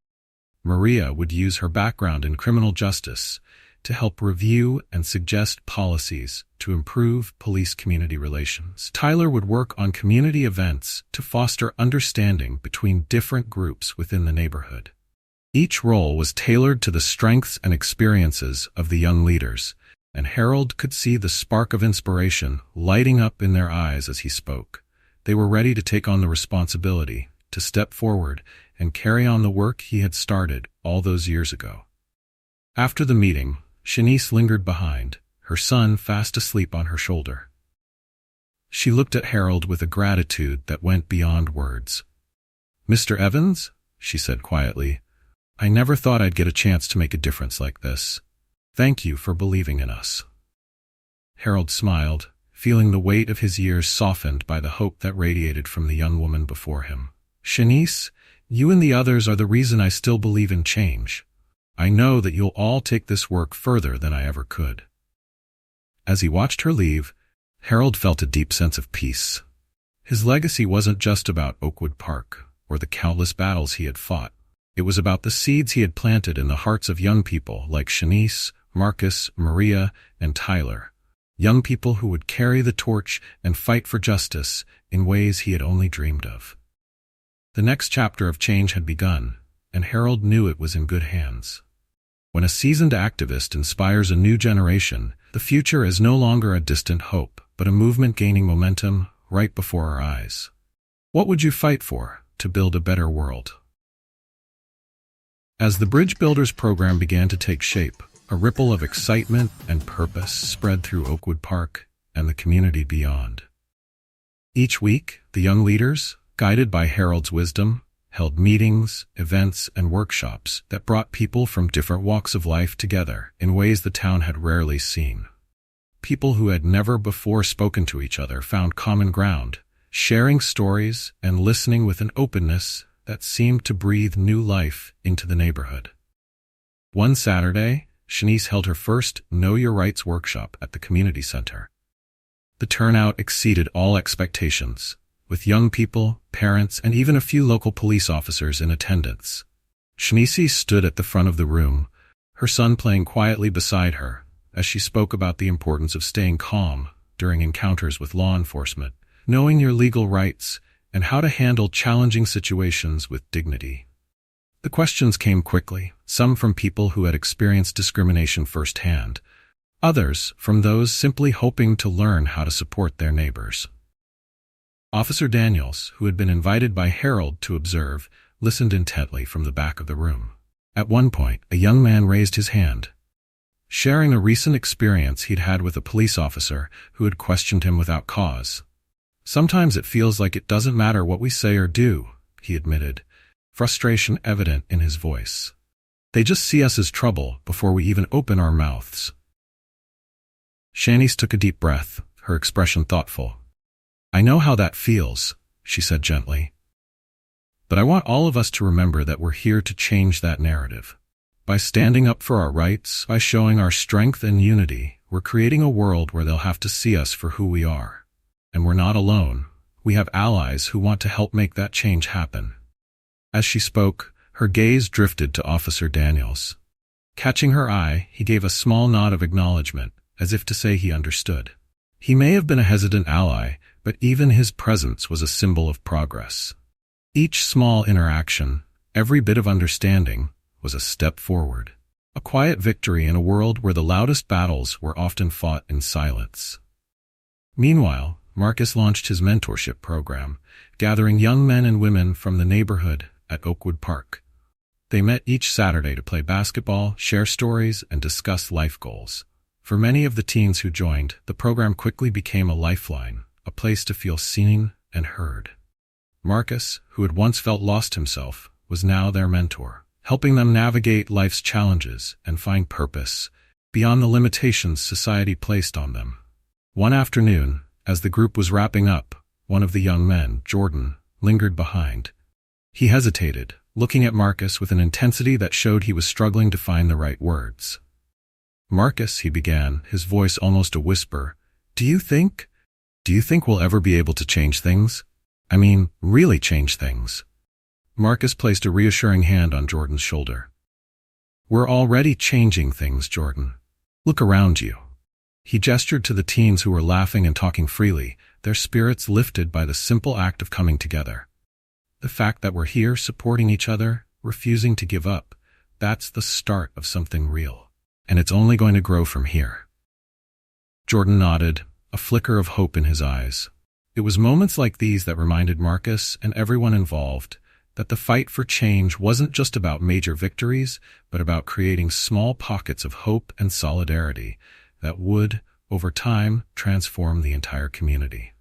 Maria would use her background in criminal justice to help review and suggest policies to improve police-community relations. Tyler would work on community events to foster understanding between different groups within the neighborhood. Each role was tailored to the strengths and experiences of the young leaders, and Harold could see the spark of inspiration lighting up in their eyes as he spoke. They were ready to take on the responsibility, to step forward and carry on the work he had started all those years ago. After the meeting, Shanice lingered behind, her son fast asleep on her shoulder. She looked at Harold with a gratitude that went beyond words. "Mr. Evans," she said quietly, "I never thought I'd get a chance to make a difference like this. Thank you for believing in us." Harold smiled, feeling the weight of his years softened by the hope that radiated from the young woman before him. "Shanice, you and the others are the reason I still believe in change. I know that you'll all take this work further than I ever could." As he watched her leave, Harold felt a deep sense of peace. His legacy wasn't just about Oakwood Park or the countless battles he had fought. It was about the seeds he had planted in the hearts of young people like Shanice, Marcus, Maria, and Tyler. Young people who would carry the torch and fight for justice in ways he had only dreamed of. The next chapter of change had begun, and Harold knew it was in good hands. When a seasoned activist inspires a new generation, the future is no longer a distant hope, but a movement gaining momentum right before our eyes. What would you fight for to build a better world? As the Bridge Builders program began to take shape, a ripple of excitement and purpose spread through Oakwood Park and the community beyond. Each week, the young leaders, guided by Harold's wisdom, held meetings, events, and workshops that brought people from different walks of life together in ways the town had rarely seen. People who had never before spoken to each other found common ground, sharing stories and listening with an openness that seemed to breathe new life into the neighborhood. One Saturday, Shanice held her first Know Your Rights workshop at the community center. The turnout exceeded all expectations, with young people, parents, and even a few local police officers in attendance. Shanice stood at the front of the room, her son playing quietly beside her, as she spoke about the importance of staying calm during encounters with law enforcement, knowing your legal rights, and how to handle challenging situations with dignity. The questions came quickly, some from people who had experienced discrimination firsthand, others from those simply hoping to learn how to support their neighbors. Officer Daniels, who had been invited by Harold to observe, listened intently from the back of the room. At one point, a young man raised his hand, sharing a recent experience he'd had with a police officer who had questioned him without cause. "Sometimes it feels like it doesn't matter what we say or do," he admitted, frustration evident in his voice. "They just see us as trouble before we even open our mouths." Shanice took a deep breath, her expression thoughtful. "I know how that feels," she said gently. "But I want all of us to remember that we're here to change that narrative. By standing up for our rights, by showing our strength and unity, we're creating a world where they'll have to see us for who we are. And we're not alone. We have allies who want to help make that change happen." As she spoke, her gaze drifted to Officer Daniels. Catching her eye, he gave a small nod of acknowledgement, as if to say he understood. He may have been a hesitant ally, but even his presence was a symbol of progress. Each small interaction, every bit of understanding, was a step forward. A quiet victory in a world where the loudest battles were often fought in silence. Meanwhile, Marcus launched his mentorship program, gathering young men and women from the neighborhood at Oakwood Park. They met each Saturday to play basketball, share stories, and discuss life goals. For many of the teens who joined, the program quickly became a lifeline, a place to feel seen and heard. Marcus, who had once felt lost himself, was now their mentor, helping them navigate life's challenges and find purpose beyond the limitations society placed on them. One afternoon, as the group was wrapping up, one of the young men, Jordan, lingered behind. He hesitated, looking at Marcus with an intensity that showed he was struggling to find the right words. "Marcus," he began, his voice almost a whisper, Do you think we'll ever be able to change things? I mean, really change things?" Marcus placed a reassuring hand on Jordan's shoulder. "We're already changing things, Jordan. Look around you." He gestured to the teens who were laughing and talking freely, their spirits lifted by the simple act of coming together. The fact that we're here supporting each other, refusing to give up, that's the start of something real. And it's only going to grow from here. Jordan nodded, a flicker of hope in his eyes. It was moments like these that reminded Marcus and everyone involved that the fight for change wasn't just about major victories, but about creating small pockets of hope and solidarity that would, over time, transform the entire community.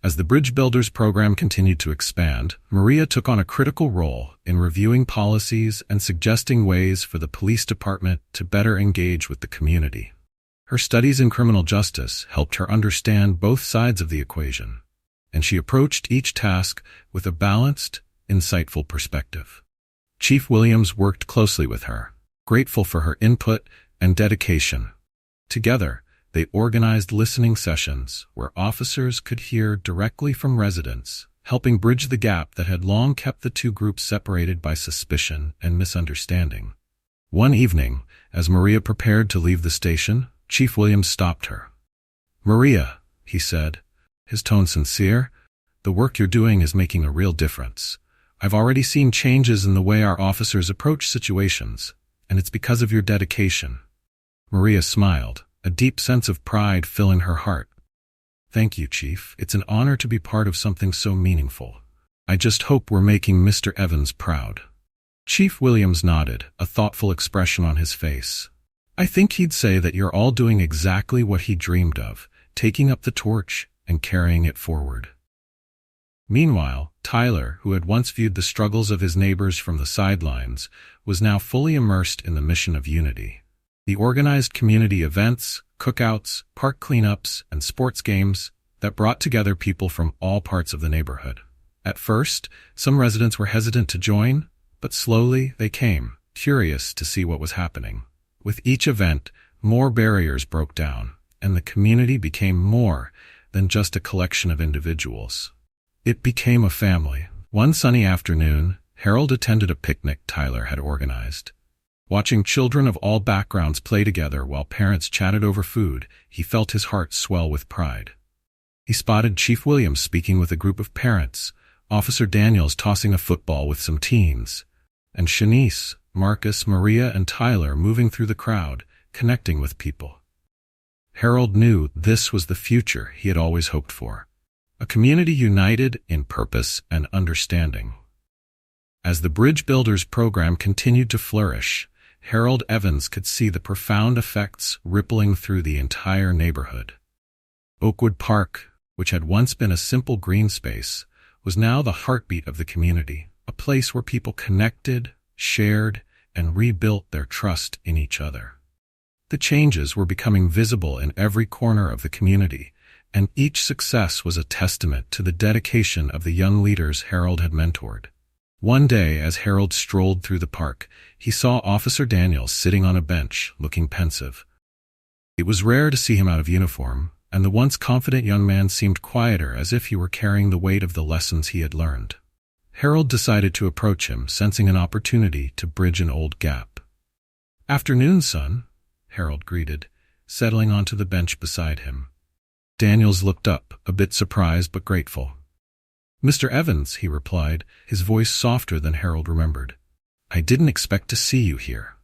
As the Bridge Builders program continued to expand, Maria took on a critical role in reviewing policies and suggesting ways for the police department to better engage with the community. Her studies in criminal justice helped her understand both sides of the equation, and she approached each task with a balanced, insightful perspective. Chief Williams worked closely with her, grateful for her input and dedication. Together, they organized listening sessions where officers could hear directly from residents, helping bridge the gap that had long kept the two groups separated by suspicion and misunderstanding. One evening, as Maria prepared to leave the station, Chief Williams stopped her. "Maria," he said, his tone sincere, "the work you're doing is making a real difference. I've already seen changes in the way our officers approach situations, and it's because of your dedication." Maria smiled, a deep sense of pride filling her heart. "Thank you, Chief. It's an honor to be part of something so meaningful. I just hope we're making Mr. Evans proud." Chief Williams nodded, a thoughtful expression on his face. "I think he'd say that you're all doing exactly what he dreamed of, taking up the torch and carrying it forward." Meanwhile, Tyler, who had once viewed the struggles of his neighbors from the sidelines, was now fully immersed in the mission of unity. The organized community events, cookouts, park cleanups, and sports games that brought together people from all parts of the neighborhood. At first, some residents were hesitant to join, but slowly they came, curious to see what was happening. With each event, more barriers broke down, and the community became more than just a collection of individuals. It became a family. One sunny afternoon, Harold attended a picnic Tyler had organized. Watching children of all backgrounds play together while parents chatted over food, he felt his heart swell with pride. He spotted Chief Williams speaking with a group of parents, Officer Daniels tossing a football with some teens, and Shanice, Marcus, Maria, and Tyler moving through the crowd, connecting with people. Harold knew this was the future he had always hoped for, a community united in purpose and understanding. As the Bridge Builders program continued to flourish, Harold Evans could see the profound effects rippling through the entire neighborhood. Oakwood Park, which had once been a simple green space, was now the heartbeat of the community, a place where people connected, shared, and rebuilt their trust in each other. The changes were becoming visible in every corner of the community, and each success was a testament to the dedication of the young leaders Harold had mentored. One day, as Harold strolled through the park, he saw Officer Daniels sitting on a bench, looking pensive. It was rare to see him out of uniform, and the once confident young man seemed quieter, as if he were carrying the weight of the lessons he had learned. Harold decided to approach him, sensing an opportunity to bridge an old gap. "Afternoon, son," Harold greeted, settling onto the bench beside him. Daniels looked up, a bit surprised but grateful. "Mr. Evans," he replied, his voice softer than Harold remembered. "I didn't expect to see you here."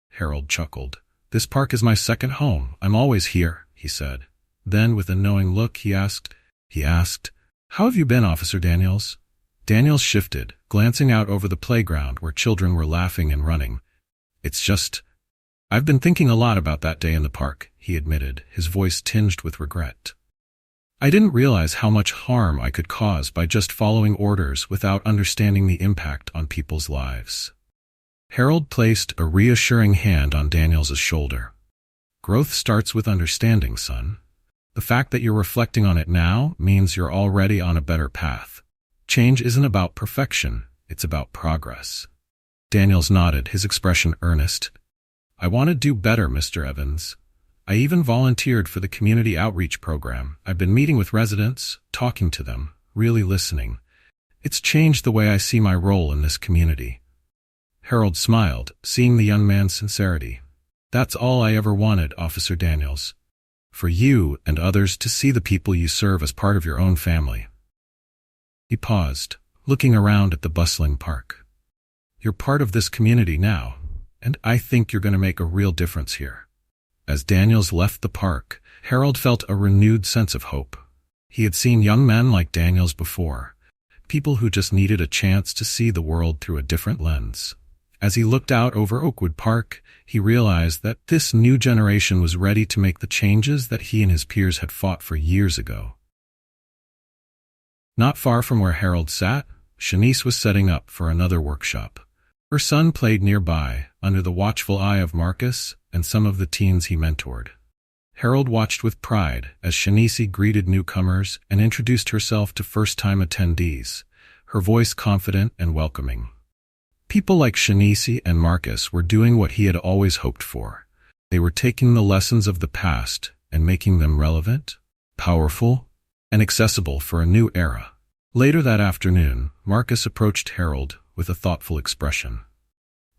Harold chuckled. "This park is my second home. I'm always here," he said. Then, with a knowing look, he asked, "How have you been, Officer Daniels?" Daniels shifted, glancing out over the playground where children were laughing and running. I've been thinking a lot about that day in the park, he admitted, his voice tinged with regret. I didn't realize how much harm I could cause by just following orders without understanding the impact on people's lives. Harold placed a reassuring hand on Daniels' shoulder. Growth starts with understanding, son. The fact that you're reflecting on it now means you're already on a better path. Change isn't about perfection, it's about progress. Daniels nodded, his expression earnest. I want to do better, Mr. Evans. I even volunteered for the community outreach program. I've been meeting with residents, talking to them, really listening. It's changed the way I see my role in this community. Harold smiled, seeing the young man's sincerity. That's all I ever wanted, Officer Daniels. For you and others to see the people you serve as part of your own family. He paused, looking around at the bustling park. You're part of this community now, and I think you're going to make a real difference here. As Daniels left the park, Harold felt a renewed sense of hope. He had seen young men like Daniels before, people who just needed a chance to see the world through a different lens. As he looked out over Oakwood Park, he realized that this new generation was ready to make the changes that he and his peers had fought for years ago. Not far from where Harold sat, Shanice was setting up for another workshop. Her son played nearby, under the watchful eye of Marcus and some of the teens he mentored. Harold watched with pride as Shanice greeted newcomers and introduced herself to first-time attendees, her voice confident and welcoming. People like Shanice and Marcus were doing what he had always hoped for. They were taking the lessons of the past and making them relevant, powerful, and accessible for a new era. Later that afternoon, Marcus approached Harold with a thoughtful expression.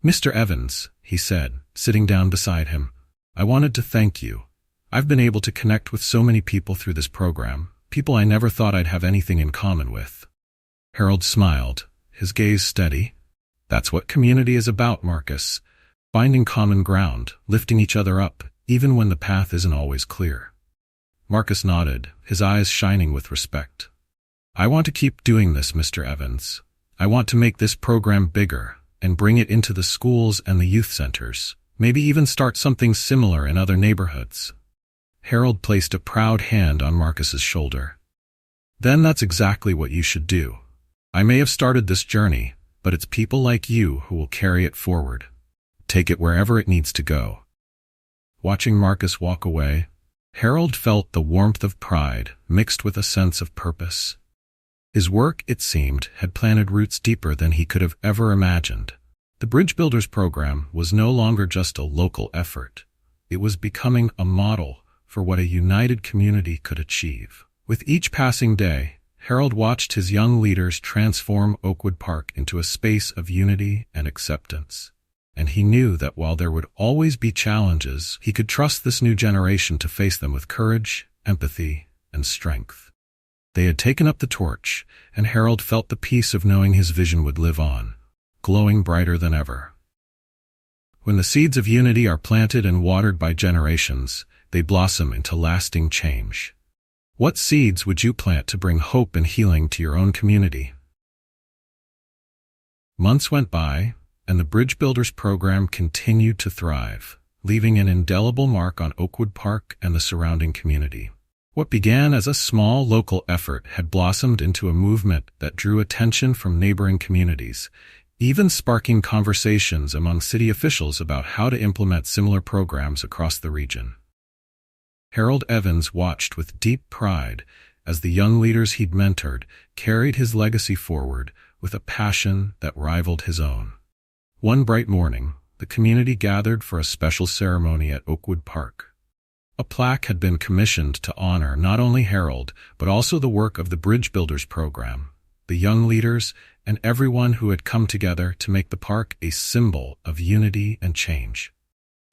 Mr. Evans, he said, sitting down beside him, I wanted to thank you. I've been able to connect with so many people through this program, people I never thought I'd have anything in common with. Harold smiled, his gaze steady. That's what community is about, Marcus. Finding common ground, lifting each other up, even when the path isn't always clear. Marcus nodded, his eyes shining with respect. I want to keep doing this, Mr. Evans. I want to make this program bigger and bring it into the schools and the youth centers, maybe even start something similar in other neighborhoods. Harold placed a proud hand on Marcus's shoulder. Then that's exactly what you should do. I may have started this journey, but it's people like you who will carry it forward. Take it wherever it needs to go. Watching Marcus walk away, Harold felt the warmth of pride mixed with a sense of purpose. His work, it seemed, had planted roots deeper than he could have ever imagined. The Bridge Builders program was no longer just a local effort. It was becoming a model for what a united community could achieve. With each passing day, Harold watched his young leaders transform Oakwood Park into a space of unity and acceptance. And he knew that while there would always be challenges, he could trust this new generation to face them with courage, empathy, and strength. They had taken up the torch, and Harold felt the peace of knowing his vision would live on, glowing brighter than ever. When the seeds of unity are planted and watered by generations, they blossom into lasting change. What seeds would you plant to bring hope and healing to your own community? Months went by, and the Bridge Builders program continued to thrive, leaving an indelible mark on Oakwood Park and the surrounding community. What began as a small local effort had blossomed into a movement that drew attention from neighboring communities, even sparking conversations among city officials about how to implement similar programs across the region. Harold Evans watched with deep pride as the young leaders he'd mentored carried his legacy forward with a passion that rivaled his own. One bright morning, the community gathered for a special ceremony at Oakwood Park. A plaque had been commissioned to honor not only Harold, but also the work of the Bridge Builders program, the young leaders, and everyone who had come together to make the park a symbol of unity and change.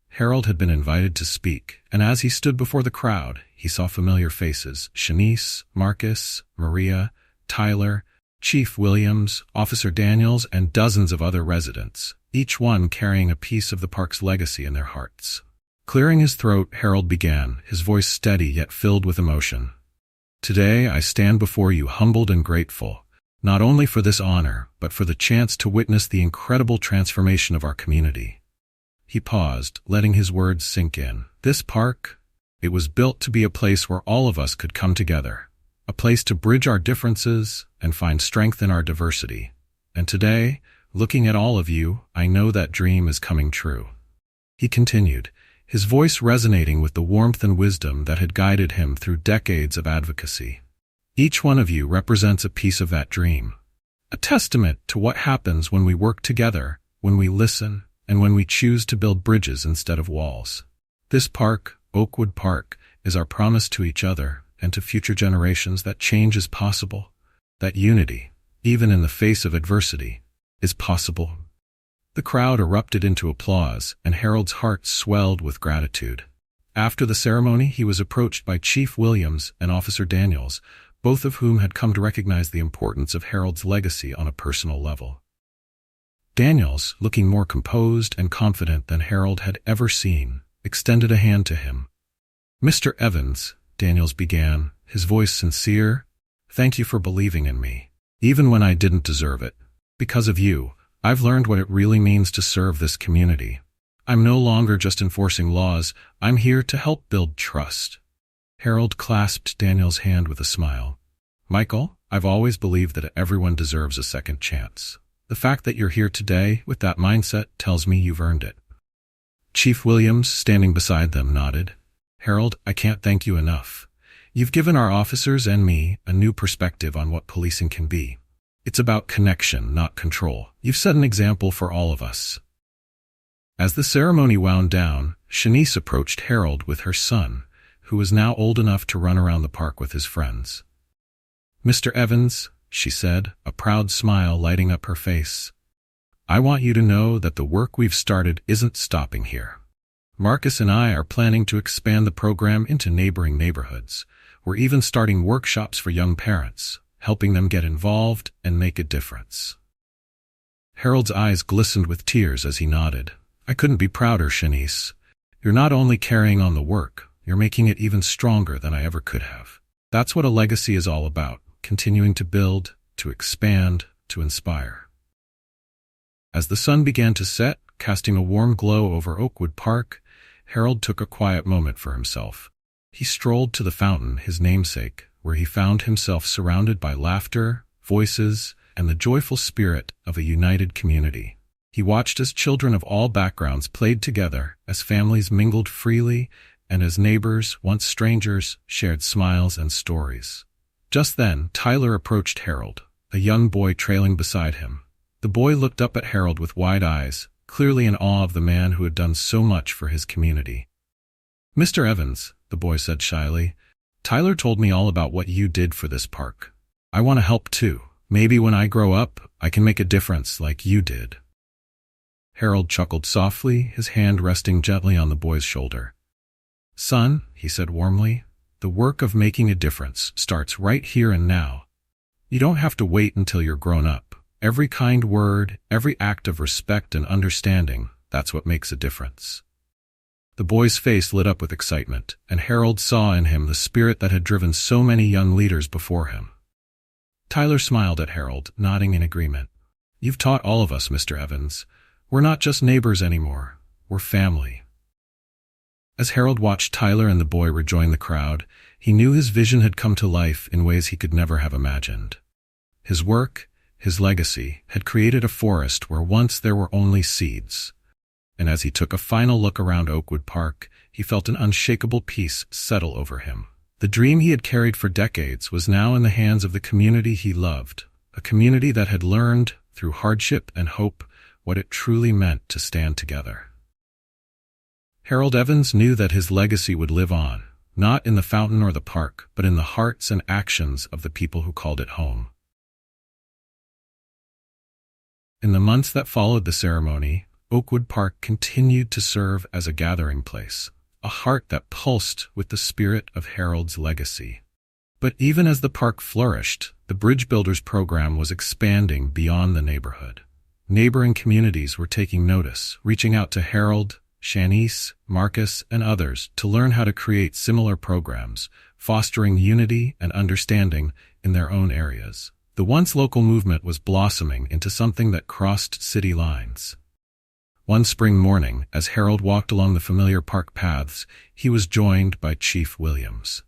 Harold had been invited to speak, and as he stood before the crowd, he saw familiar faces: Shanice, Marcus, Maria, Tyler, Chief Williams, Officer Daniels, and dozens of other residents, each one carrying a piece of the park's legacy in their hearts. Clearing his throat, Harold began, his voice steady yet filled with emotion. Today I stand before you humbled and grateful, not only for this honor, but for the chance to witness the incredible transformation of our community." He paused, letting his words sink in. This park, it was built to be a place where all of us could come together, a place to bridge our differences and find strength in our diversity. And today, looking at all of you, I know that dream is coming true. He continued, his voice resonating with the warmth and wisdom that had guided him through decades of advocacy. Each one of you represents a piece of that dream, a testament to what happens when we work together, when we listen, and when we choose to build bridges instead of walls. This park, Oakwood Park, is our promise to each other and to future generations that change is possible, that unity, even in the face of adversity, is possible. The crowd erupted into applause, and Harold's heart swelled with gratitude. After the ceremony, he was approached by Chief Williams and Officer Daniels, both of whom had come to recognize the importance of Harold's legacy on a personal level. Daniels, looking more composed and confident than Harold had ever seen, extended a hand to him. "Mr. Evans," Daniels began, his voice sincere, "thank you for believing in me, even when I didn't deserve it. Because of you, I've learned what it really means to serve this community. I'm no longer just enforcing laws, I'm here to help build trust." Harold clasped Daniel's hand with a smile. "Michael, I've always believed that everyone deserves a second chance. The fact that you're here today with that mindset tells me you've earned it." Chief Williams, standing beside them, nodded. "Harold, I can't thank you enough. You've given our officers and me a new perspective on what policing can be. It's about connection, not control. You've set an example for all of us." As the ceremony wound down, Shanice approached Harold with her son, who was now old enough to run around the park with his friends. "Mr. Evans," she said, a proud smile lighting up her face, "I want you to know that the work we've started isn't stopping here. Marcus and I are planning to expand the program into neighboring neighborhoods. We're even starting workshops for young parents, helping them get involved and make a difference." Harold's eyes glistened with tears as he nodded. "I couldn't be prouder, Shanice. You're not only carrying on the work, you're making it even stronger than I ever could have. That's what a legacy is all about, continuing to build, to expand, to inspire." As the sun began to set, casting a warm glow over Oakwood Park, Harold took a quiet moment for himself. He strolled to the fountain, his namesake, where he found himself surrounded by laughter, voices, and the joyful spirit of a united community. He watched as children of all backgrounds played together, as families mingled freely, and as neighbors, once strangers, shared smiles and stories. Just then, Tyler approached Harold, a young boy trailing beside him. The boy looked up at Harold with wide eyes, clearly in awe of the man who had done so much for his community. "Mr. Evans," the boy said shyly, "Tyler told me all about what you did for this park. I want to help too. Maybe when I grow up, I can make a difference like you did." Harold chuckled softly, his hand resting gently on the boy's shoulder. "Son," he said warmly, "the work of making a difference starts right here and now. You don't have to wait until you're grown up. Every kind word, every act of respect and understanding, that's what makes a difference." The boy's face lit up with excitement, and Harold saw in him the spirit that had driven so many young leaders before him. Tyler smiled at Harold, nodding in agreement. "You've taught all of us, Mr. Evans. We're not just neighbors anymore. We're family." As Harold watched Tyler and the boy rejoin the crowd, he knew his vision had come to life in ways he could never have imagined. His work, his legacy, had created a forest where once there were only seeds. And as he took a final look around Oakwood Park, he felt an unshakable peace settle over him. The dream he had carried for decades was now in the hands of the community he loved, a community that had learned, through hardship and hope, what it truly meant to stand together. Harold Evans knew that his legacy would live on, not in the fountain or the park, but in the hearts and actions of the people who called it home. In the months that followed the ceremony, Oakwood Park continued to serve as a gathering place, a heart that pulsed with the spirit of Harold's legacy. But even as the park flourished, the Bridge Builders program was expanding beyond the neighborhood. Neighboring communities were taking notice, reaching out to Harold, Shanice, Marcus, and others to learn how to create similar programs, fostering unity and understanding in their own areas. The once local movement was blossoming into something that crossed city lines. One spring morning, as Harold walked along the familiar park paths, he was joined by Chief Williams.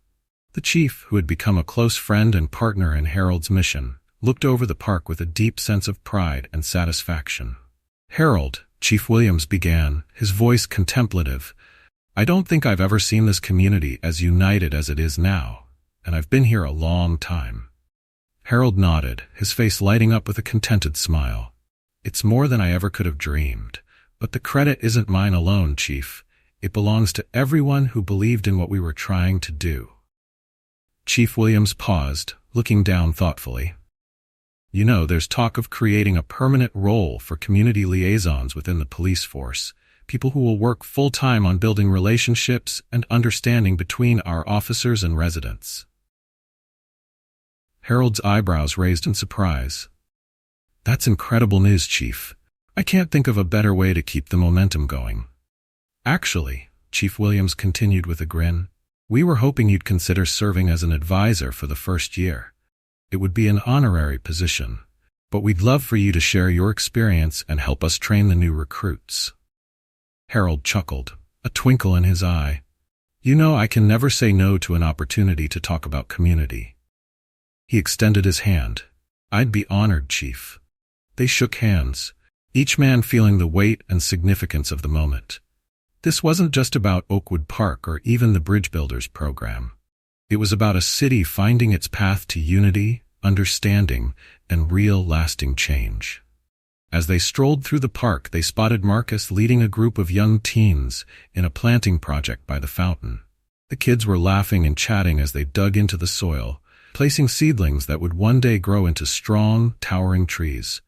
The chief, who had become a close friend and partner in Harold's mission, looked over the park with a deep sense of pride and satisfaction. "Harold," Chief Williams began, his voice contemplative, "I don't think I've ever seen this community as united as it is now, and I've been here a long time." Harold nodded, his face lighting up with a contented smile. "It's more than I ever could have dreamed. But the credit isn't mine alone, Chief. It belongs to everyone who believed in what we were trying to do." Chief Williams paused, looking down thoughtfully. "You know, there's talk of creating a permanent role for community liaisons within the police force, people who will work full-time on building relationships and understanding between our officers and residents." Harold's eyebrows raised in surprise. "That's incredible news, Chief. I can't think of a better way to keep the momentum going." "Actually," Chief Williams continued with a grin, "we were hoping you'd consider serving as an advisor for the first year. It would be an honorary position, but we'd love for you to share your experience and help us train the new recruits." Harold chuckled, a twinkle in his eye. "You know, I can never say no to an opportunity to talk about community." He extended his hand. "I'd be honored, Chief." They shook hands, each man feeling the weight and significance of the moment. This wasn't just about Oakwood Park or even the Bridge Builders program. It was about a city finding its path to unity, understanding, and real lasting change. As they strolled through the park, they spotted Marcus leading a group of young teens in a planting project by the fountain. The kids were laughing and chatting as they dug into the soil, placing seedlings that would one day grow into strong, towering trees.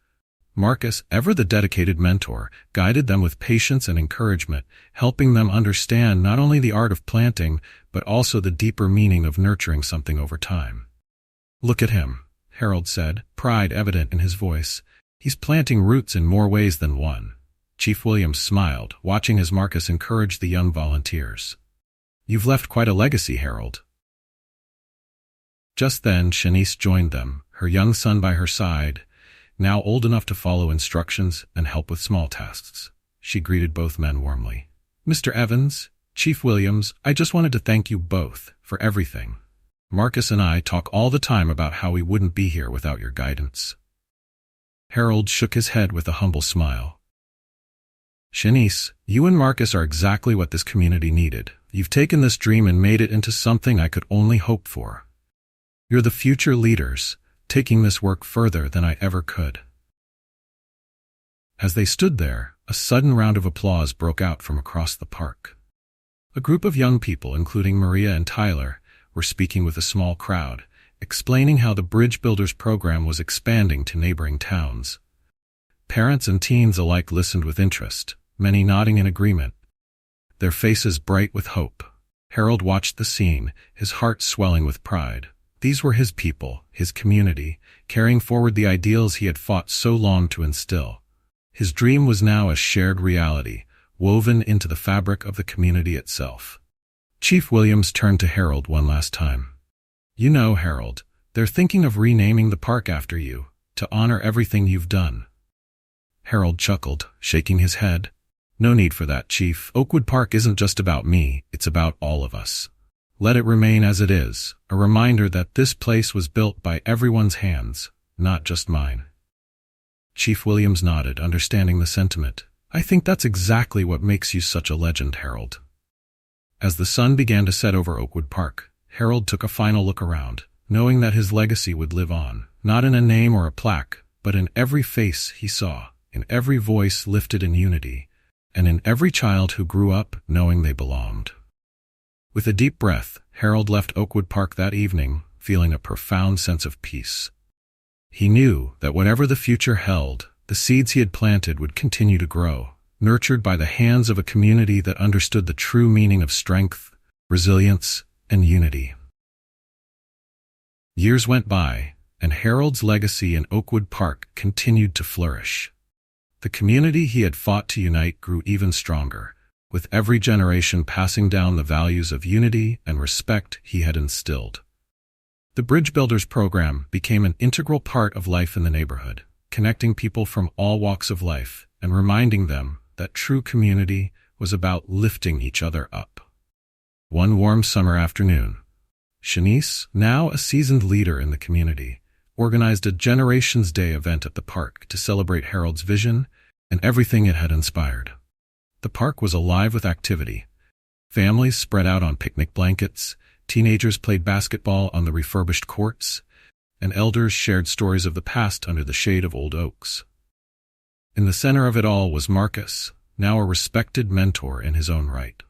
Marcus, ever the dedicated mentor, guided them with patience and encouragement, helping them understand not only the art of planting, but also the deeper meaning of nurturing something over time. "Look at him," Harold said, pride evident in his voice. "He's planting roots in more ways than one." Chief Williams smiled, watching as Marcus encouraged the young volunteers. "You've left quite a legacy, Harold." Just then, Shanice joined them, her young son by her side, now old enough to follow instructions and help with small tasks. She greeted both men warmly. "Mr. Evans, Chief Williams, I just wanted to thank you both for everything. Marcus and I talk all the time about how we wouldn't be here without your guidance." Harold shook his head with a humble smile. "Shanice, you and Marcus are exactly what this community needed. You've taken this dream and made it into something I could only hope for. You're the future leaders, taking this work further than I ever could." As they stood there, a sudden round of applause broke out from across the park. A group of young people, including Maria and Tyler, were speaking with a small crowd, explaining how the Bridge Builders program was expanding to neighboring towns. Parents and teens alike listened with interest, many nodding in agreement, their faces bright with hope. Harold watched the scene, his heart swelling with pride. These were his people, his community, carrying forward the ideals he had fought so long to instill. His dream was now a shared reality, woven into the fabric of the community itself. Chief Williams turned to Harold one last time. "You know, Harold, they're thinking of renaming the park after you, to honor everything you've done." Harold chuckled, shaking his head. "No need for that, Chief. Oakwood Park isn't just about me, it's about all of us. Let it remain as it is, a reminder that this place was built by everyone's hands, not just mine." Chief Williams nodded, understanding the sentiment. "I think that's exactly what makes you such a legend, Harold." As the sun began to set over Oakwood Park, Harold took a final look around, knowing that his legacy would live on, not in a name or a plaque, but in every face he saw, in every voice lifted in unity, and in every child who grew up knowing they belonged. With a deep breath, Harold left Oakwood Park that evening, feeling a profound sense of peace. He knew that whatever the future held, the seeds he had planted would continue to grow, nurtured by the hands of a community that understood the true meaning of strength, resilience, and unity. Years went by, and Harold's legacy in Oakwood Park continued to flourish. The community he had fought to unite grew even stronger, with every generation passing down the values of unity and respect he had instilled. The Bridge Builders program became an integral part of life in the neighborhood, connecting people from all walks of life and reminding them that true community was about lifting each other up. One warm summer afternoon, Shanice, now a seasoned leader in the community, organized a Generations Day event at the park to celebrate Harold's vision and everything it had inspired. The park was alive with activity. Families spread out on picnic blankets, teenagers played basketball on the refurbished courts, and elders shared stories of the past under the shade of old oaks. In the center of it all was Marcus, now a respected mentor in his own right.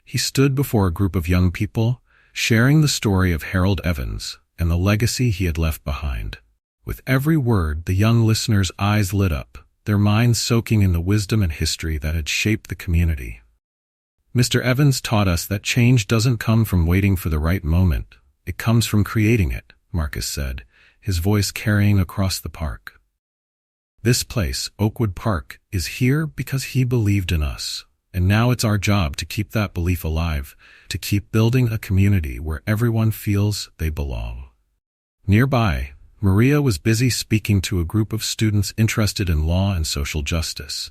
He stood before a group of young people, sharing the story of Harold Evans and the legacy he had left behind. With every word, the young listeners' eyes lit up, their minds soaking in the wisdom and history that had shaped the community. Mr. Evans taught us that change doesn't come from waiting for the right moment. It comes from creating it, Marcus said, his voice carrying across the park. This place, Oakwood Park, is here because he believed in us. And now it's our job to keep that belief alive, to keep building a community where everyone feels they belong. Nearby, Maria was busy speaking to a group of students interested in law and social justice.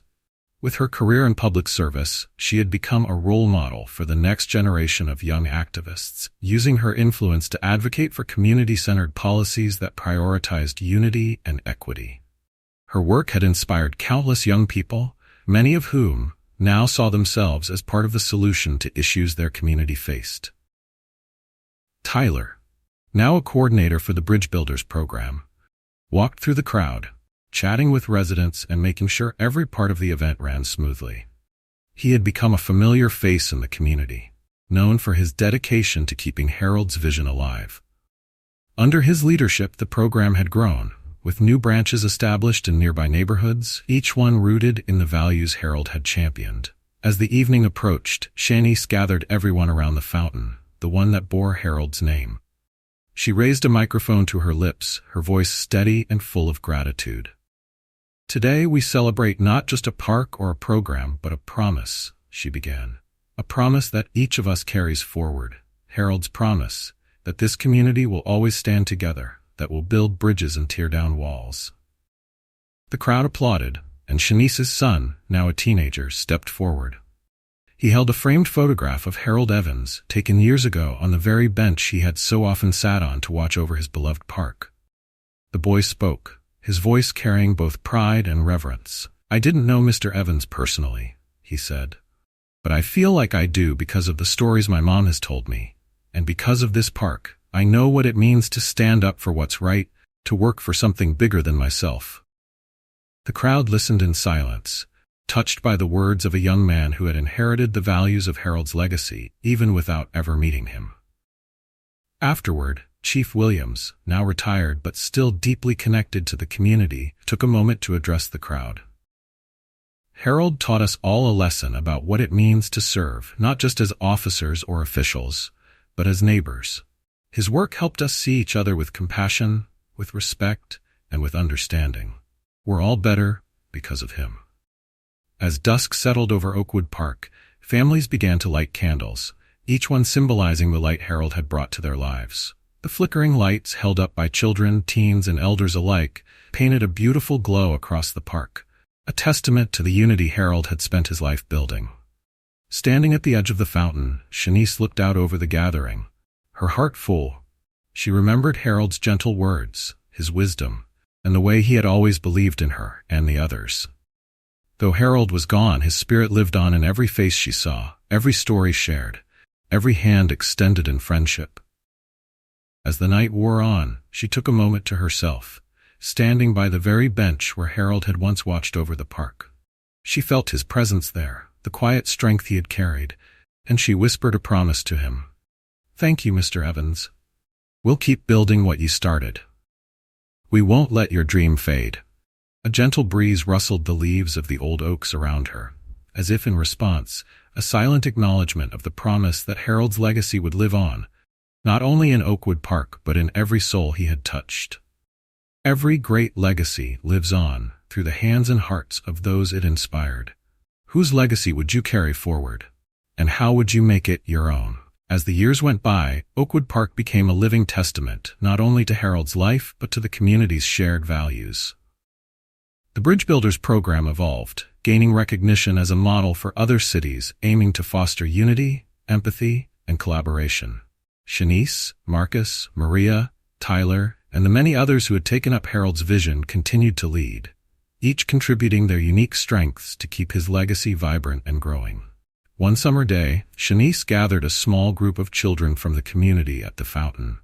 With her career in public service, she had become a role model for the next generation of young activists, using her influence to advocate for community-centered policies that prioritized unity and equity. Her work had inspired countless young people, many of whom now saw themselves as part of the solution to issues their community faced. Tyler, now a coordinator for the Bridge Builders program, walked through the crowd, chatting with residents and making sure every part of the event ran smoothly. He had become a familiar face in the community, known for his dedication to keeping Harold's vision alive. Under his leadership, the program had grown, with new branches established in nearby neighborhoods, each one rooted in the values Harold had championed. As the evening approached, Shanice gathered everyone around the fountain, the one that bore Harold's name. She raised a microphone to her lips, her voice steady and full of gratitude. "Today we celebrate not just a park or a program, but a promise," she began. "A promise that each of us carries forward. Harold's promise that this community will always stand together, that will build bridges and tear down walls." The crowd applauded, and Shanice's son, now a teenager, stepped forward. He held a framed photograph of Harold Evans, taken years ago on the very bench he had so often sat on to watch over his beloved park. The boy spoke, his voice carrying both pride and reverence. "I didn't know Mr. Evans personally," he said, "but I feel like I do because of the stories my mom has told me, and because of this park. I know what it means to stand up for what's right, to work for something bigger than myself." The crowd listened in silence, touched by the words of a young man who had inherited the values of Harold's legacy, even without ever meeting him. Afterward, Chief Williams, now retired but still deeply connected to the community, took a moment to address the crowd. "Harold taught us all a lesson about what it means to serve, not just as officers or officials, but as neighbors. His work helped us see each other with compassion, with respect, and with understanding. We're all better because of him." As dusk settled over Oakwood Park, families began to light candles, each one symbolizing the light Harold had brought to their lives. The flickering lights, held up by children, teens, and elders alike, painted a beautiful glow across the park, a testament to the unity Harold had spent his life building. Standing at the edge of the fountain, Shanice looked out over the gathering, her heart full. She remembered Harold's gentle words, his wisdom, and the way he had always believed in her and the others. Though Harold was gone, his spirit lived on in every face she saw, every story shared, every hand extended in friendship. As the night wore on, she took a moment to herself, standing by the very bench where Harold had once watched over the park. She felt his presence there, the quiet strength he had carried, and she whispered a promise to him. "Thank you, Mr. Evans. We'll keep building what you started. We won't let your dream fade." A gentle breeze rustled the leaves of the old oaks around her, as if in response, a silent acknowledgement of the promise that Harold's legacy would live on, not only in Oakwood Park but in every soul he had touched. Every great legacy lives on through the hands and hearts of those it inspired. Whose legacy would you carry forward? And how would you make it your own? As the years went by, Oakwood Park became a living testament not only to Harold's life but to the community's shared values. The Bridge Builders program evolved, gaining recognition as a model for other cities aiming to foster unity, empathy, and collaboration. Shanice, Marcus, Maria, Tyler, and the many others who had taken up Harold's vision continued to lead, each contributing their unique strengths to keep his legacy vibrant and growing. One summer day, Shanice gathered a small group of children from the community at the fountain.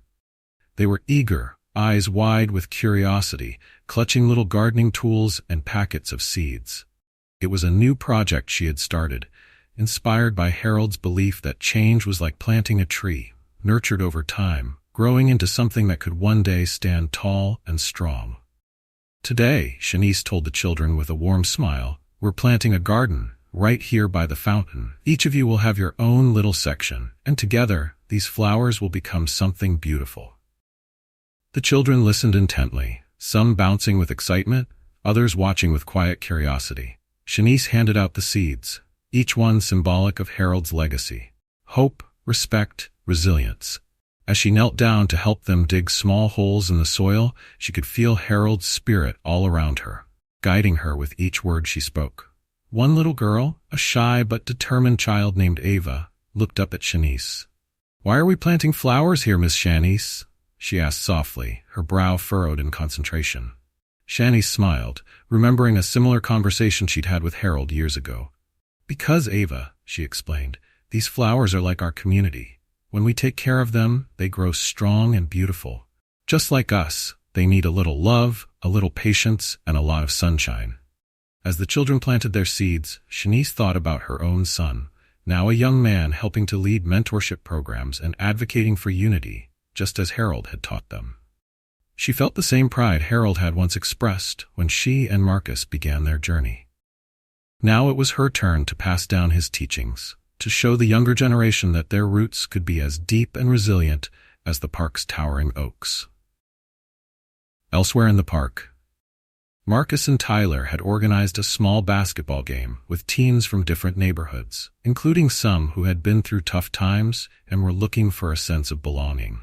They were eager, eyes wide with curiosity, clutching little gardening tools and packets of seeds. It was a new project she had started, inspired by Harold's belief that change was like planting a tree, nurtured over time, growing into something that could one day stand tall and strong. Today, Shanice told the children with a warm smile, we're planting a garden, right here by the fountain. Each of you will have your own little section, and together, these flowers will become something beautiful. The children listened intently, some bouncing with excitement, others watching with quiet curiosity. Shanice handed out the seeds, each one symbolic of Harold's legacy: hope, respect, resilience. As she knelt down to help them dig small holes in the soil, she could feel Harold's spirit all around her, guiding her with each word she spoke. One little girl, a shy but determined child named Ava, looked up at Shanice. "Why are we planting flowers here, Miss Shanice?" she asked softly, her brow furrowed in concentration. Shanice smiled, remembering a similar conversation she'd had with Harold years ago. "Because, Ava," she explained, "these flowers are like our community. When we take care of them, they grow strong and beautiful. Just like us, they need a little love, a little patience, and a lot of sunshine." As the children planted their seeds, Shanice thought about her own son, now a young man helping to lead mentorship programs and advocating for unity, just as Harold had taught them. She felt the same pride Harold had once expressed when she and Marcus began their journey. Now it was her turn to pass down his teachings, to show the younger generation that their roots could be as deep and resilient as the park's towering oaks. Elsewhere in the park, Marcus and Tyler had organized a small basketball game with teens from different neighborhoods, including some who had been through tough times and were looking for a sense of belonging.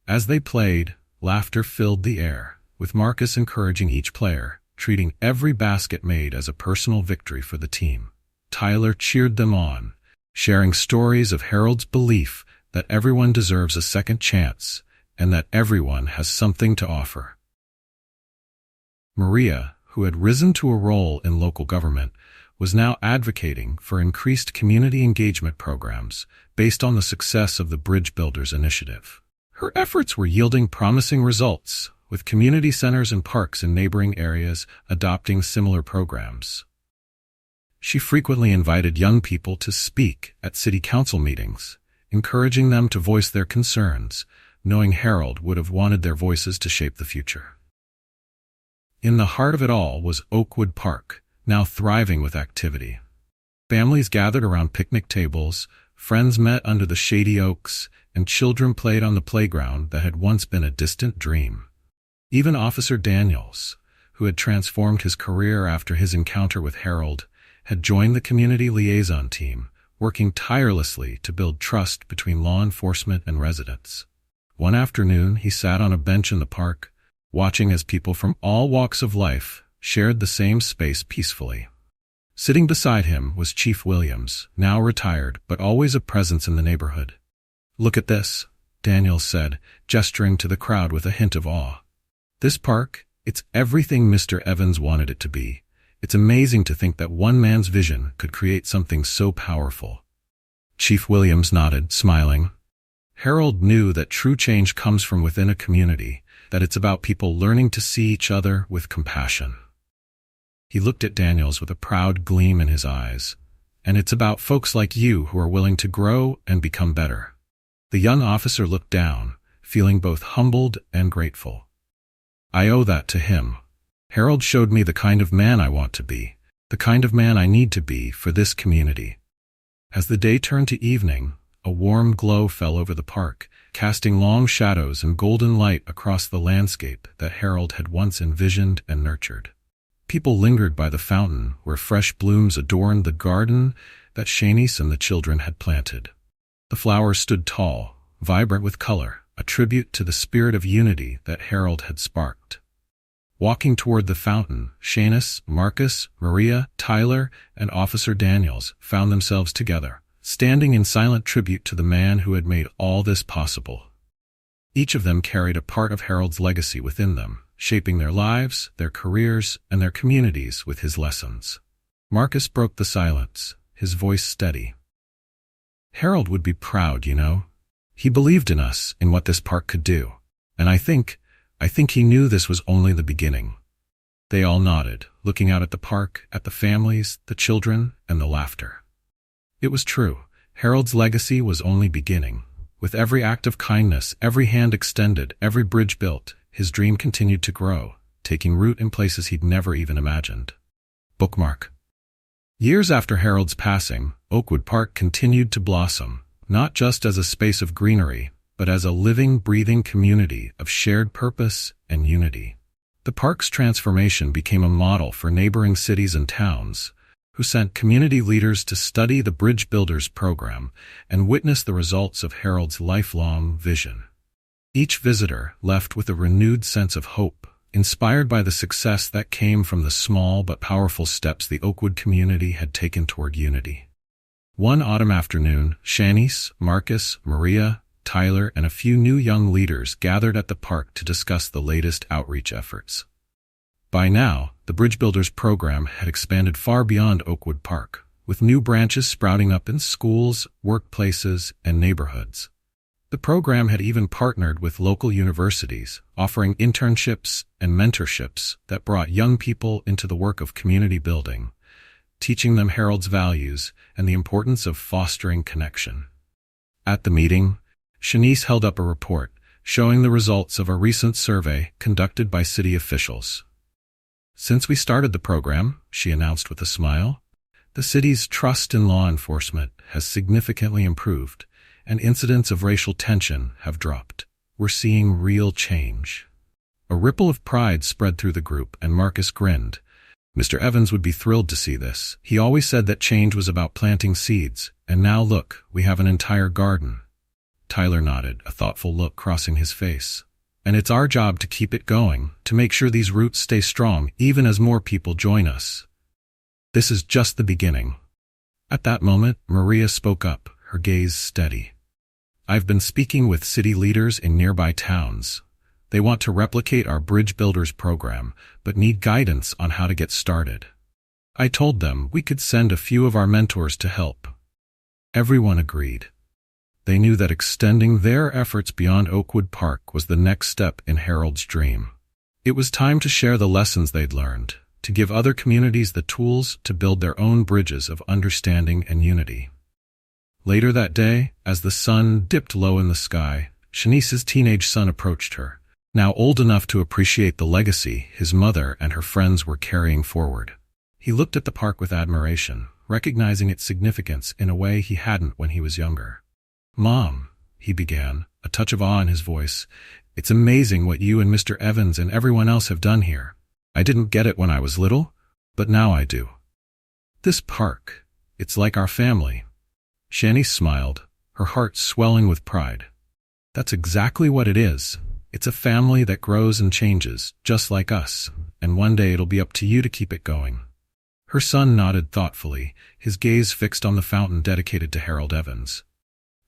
As they played, laughter filled the air, with Marcus encouraging each player, treating every basket made as a personal victory for the team. Tyler cheered them on, sharing stories of Harold's belief that everyone deserves a second chance and that everyone has something to offer. Maria, who had risen to a role in local government, was now advocating for increased community engagement programs based on the success of the Bridge Builders initiative. Her efforts were yielding promising results, with community centers and parks in neighboring areas adopting similar programs. She frequently invited young people to speak at city council meetings, encouraging them to voice their concerns, knowing Harold would have wanted their voices to shape the future. In the heart of it all was Oakwood Park, now thriving with activity. Families gathered around picnic tables, friends met under the shady oaks, and children played on the playground that had once been a distant dream. Even Officer Daniels, who had transformed his career after his encounter with Harold, had joined the community liaison team, working tirelessly to build trust between law enforcement and residents. One afternoon, he sat on a bench in the park, watching as people from all walks of life shared the same space peacefully. Sitting beside him was Chief Williams, now retired but always a presence in the neighborhood. "Look at this," Daniels said, gesturing to the crowd with a hint of awe. "This park, it's everything Mr. Evans wanted it to be. It's amazing to think that one man's vision could create something so powerful." Chief Williams nodded, smiling. Harold knew that true change comes from within a community, that it's about people learning to see each other with compassion. He looked at Daniels with a proud gleam in his eyes. "And it's about folks like you who are willing to grow and become better." The young officer looked down, feeling both humbled and grateful. "I owe that to him. Harold showed me the kind of man I want to be, the kind of man I need to be for this community." As the day turned to evening, a warm glow fell over the park, casting long shadows and golden light across the landscape that Harold had once envisioned and nurtured. People lingered by the fountain where fresh blooms adorned the garden that Shanice and the children had planted. The flowers stood tall, vibrant with color, a tribute to the spirit of unity that Harold had sparked. Walking toward the fountain, Shanice, Marcus, Maria, Tyler, and Officer Daniels found themselves together, standing in silent tribute to the man who had made all this possible. Each of them carried a part of Harold's legacy within them, shaping their lives, their careers, and their communities with his lessons. Marcus broke the silence, his voice steady. "Harold would be proud, you know. He believed in us, in what this park could do. And I think he knew this was only the beginning." They all nodded, looking out at the park, at the families, the children, and the laughter. It was true. Harold's legacy was only beginning. With every act of kindness, every hand extended, every bridge built, his dream continued to grow, taking root in places he'd never even imagined. Bookmark. Years after Harold's passing, Oakwood Park continued to blossom, not just as a space of greenery, but as a living, breathing community of shared purpose and unity. The park's transformation became a model for neighboring cities and towns, who sent community leaders to study the Bridge Builders program and witness the results of Harold's lifelong vision. Each visitor left with a renewed sense of hope, inspired by the success that came from the small but powerful steps the Oakwood community had taken toward unity. One autumn afternoon, Shanice, Marcus, Maria, Tyler, and a few new young leaders gathered at the park to discuss the latest outreach efforts. By now, the Bridge Builders program had expanded far beyond Oakwood Park, with new branches sprouting up in schools, workplaces, and neighborhoods. The program had even partnered with local universities, offering internships and mentorships that brought young people into the work of community building, teaching them Harold's values and the importance of fostering connection. At the meeting, Shanice held up a report showing the results of a recent survey conducted by city officials. "Since we started the program," she announced with a smile, "the city's trust in law enforcement has significantly improved, and incidents of racial tension have dropped. We're seeing real change." A ripple of pride spread through the group, and Marcus grinned. Mr. Evans would be thrilled to see this. He always said that change was about planting seeds, and now look, we have an entire garden. Tyler nodded, a thoughtful look crossing his face. "And it's our job to keep it going, to make sure these roots stay strong even as more people join us. This is just the beginning." At that moment, Maria spoke up, her gaze steady. "I've been speaking with city leaders in nearby towns. They want to replicate our Bridge Builders program, but need guidance on how to get started. I told them we could send a few of our mentors to help." Everyone agreed. They knew that extending their efforts beyond Oakwood Park was the next step in Harold's dream. It was time to share the lessons they'd learned, to give other communities the tools to build their own bridges of understanding and unity. Later that day, as the sun dipped low in the sky, Shanice's teenage son approached her, now old enough to appreciate the legacy his mother and her friends were carrying forward. He looked at the park with admiration, recognizing its significance in a way he hadn't when he was younger. "Mom," he began, a touch of awe in his voice, "it's amazing what you and Mr. Evans and everyone else have done here. I didn't get it when I was little, but now I do. This park, it's like our family." Shanice smiled, her heart swelling with pride. "That's exactly what it is. It's a family that grows and changes, just like us, and one day it'll be up to you to keep it going." Her son nodded thoughtfully, his gaze fixed on the fountain dedicated to Harold Evans.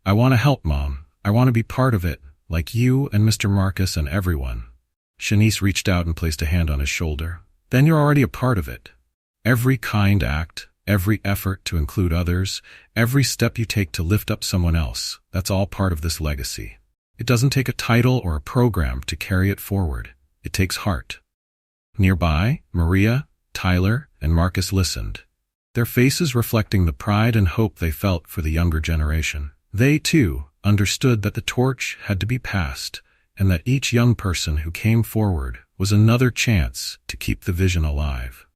"I want to help, Mom. I want to be part of it, like you and Mr. Marcus and everyone." Shanice reached out and placed a hand on his shoulder. "Then you're already a part of it. Every kind act, every effort to include others, every step you take to lift up someone else, that's all part of this legacy. It doesn't take a title or a program to carry it forward. It takes heart." Nearby, Maria, Tyler, and Marcus listened, their faces reflecting the pride and hope they felt for the younger generation. They, too, understood that the torch had to be passed, and that each young person who came forward was another chance to keep the vision alive.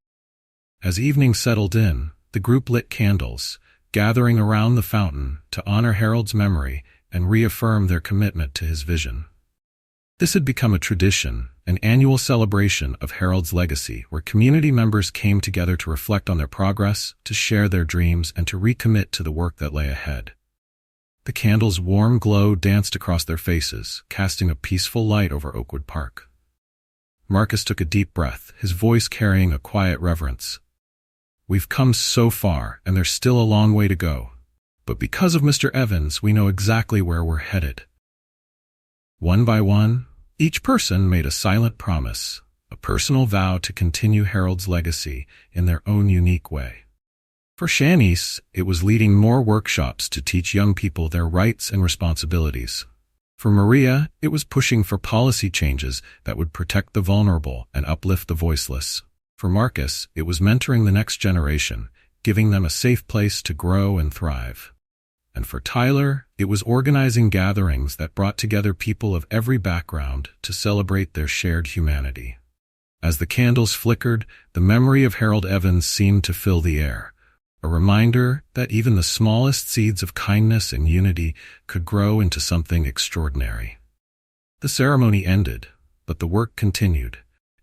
As evening settled in, the group lit candles, gathering around the fountain to honor Harold's memory and reaffirm their commitment to his vision. This had become a tradition, an annual celebration of Harold's legacy, where community members came together to reflect on their progress, to share their dreams, and to recommit to the work that lay ahead. The candle's warm glow danced across their faces, casting a peaceful light over Oakwood Park. Marcus took a deep breath, his voice carrying a quiet reverence. "We've come so far, and there's still a long way to go. But because of Mr. Evans, we know exactly where we're headed." One by one, each person made a silent promise, a personal vow to continue Harold's legacy in their own unique way. For Shanice, it was leading more workshops to teach young people their rights and responsibilities. For Maria, it was pushing for policy changes that would protect the vulnerable and uplift the voiceless. For Marcus, it was mentoring the next generation, giving them a safe place to grow and thrive. And for Tyler, it was organizing gatherings that brought together people of every background to celebrate their shared humanity. As the candles flickered, the memory of Harold Evans seemed to fill the air, a reminder that even the smallest seeds of kindness and unity could grow into something extraordinary. The ceremony ended, but the work continued,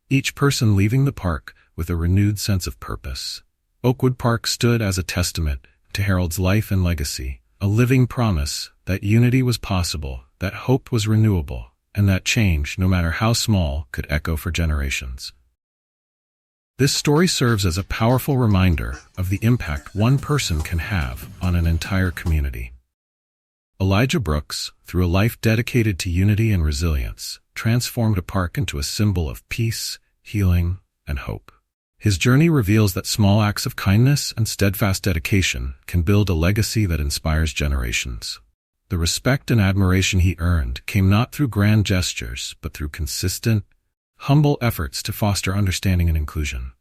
each person leaving the park with a renewed sense of purpose. Oakwood Park stood as a testament to Harold's life and legacy, a living promise that unity was possible, that hope was renewable, and that change, no matter how small, could echo for generations. This story serves as a powerful reminder of the impact one person can have on an entire community. Elijah Brooks, through a life dedicated to unity and resilience, transformed a park into a symbol of peace, healing, and hope. His journey reveals that small acts of kindness and steadfast dedication can build a legacy that inspires generations. The respect and admiration he earned came not through grand gestures, but through consistent, humble efforts to foster understanding and inclusion.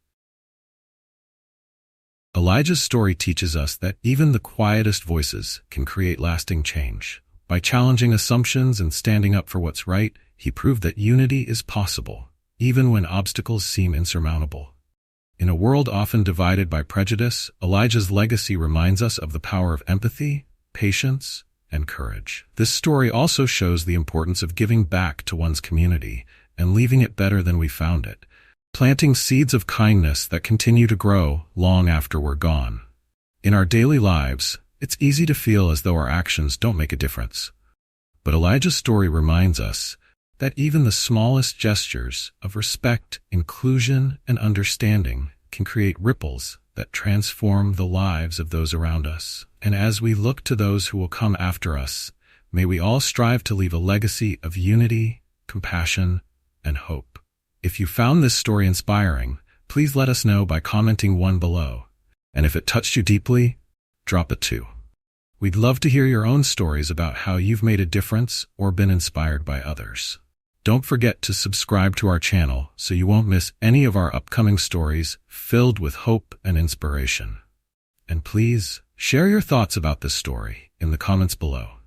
Elijah's story teaches us that even the quietest voices can create lasting change. By challenging assumptions and standing up for what's right, he proved that unity is possible, even when obstacles seem insurmountable. In a world often divided by prejudice, Elijah's legacy reminds us of the power of empathy, patience, and courage. This story also shows the importance of giving back to one's community and leaving it better than we found it, planting seeds of kindness that continue to grow long after we're gone. In our daily lives, it's easy to feel as though our actions don't make a difference. But Elijah's story reminds us that even the smallest gestures of respect, inclusion, and understanding can create ripples that transform the lives of those around us. And as we look to those who will come after us, may we all strive to leave a legacy of unity, compassion, and hope. If you found this story inspiring, please let us know by commenting one below. And if it touched you deeply, drop a 2. We'd love to hear your own stories about how you've made a difference or been inspired by others. Don't forget to subscribe to our channel so you won't miss any of our upcoming stories filled with hope and inspiration. And please, share your thoughts about this story in the comments below.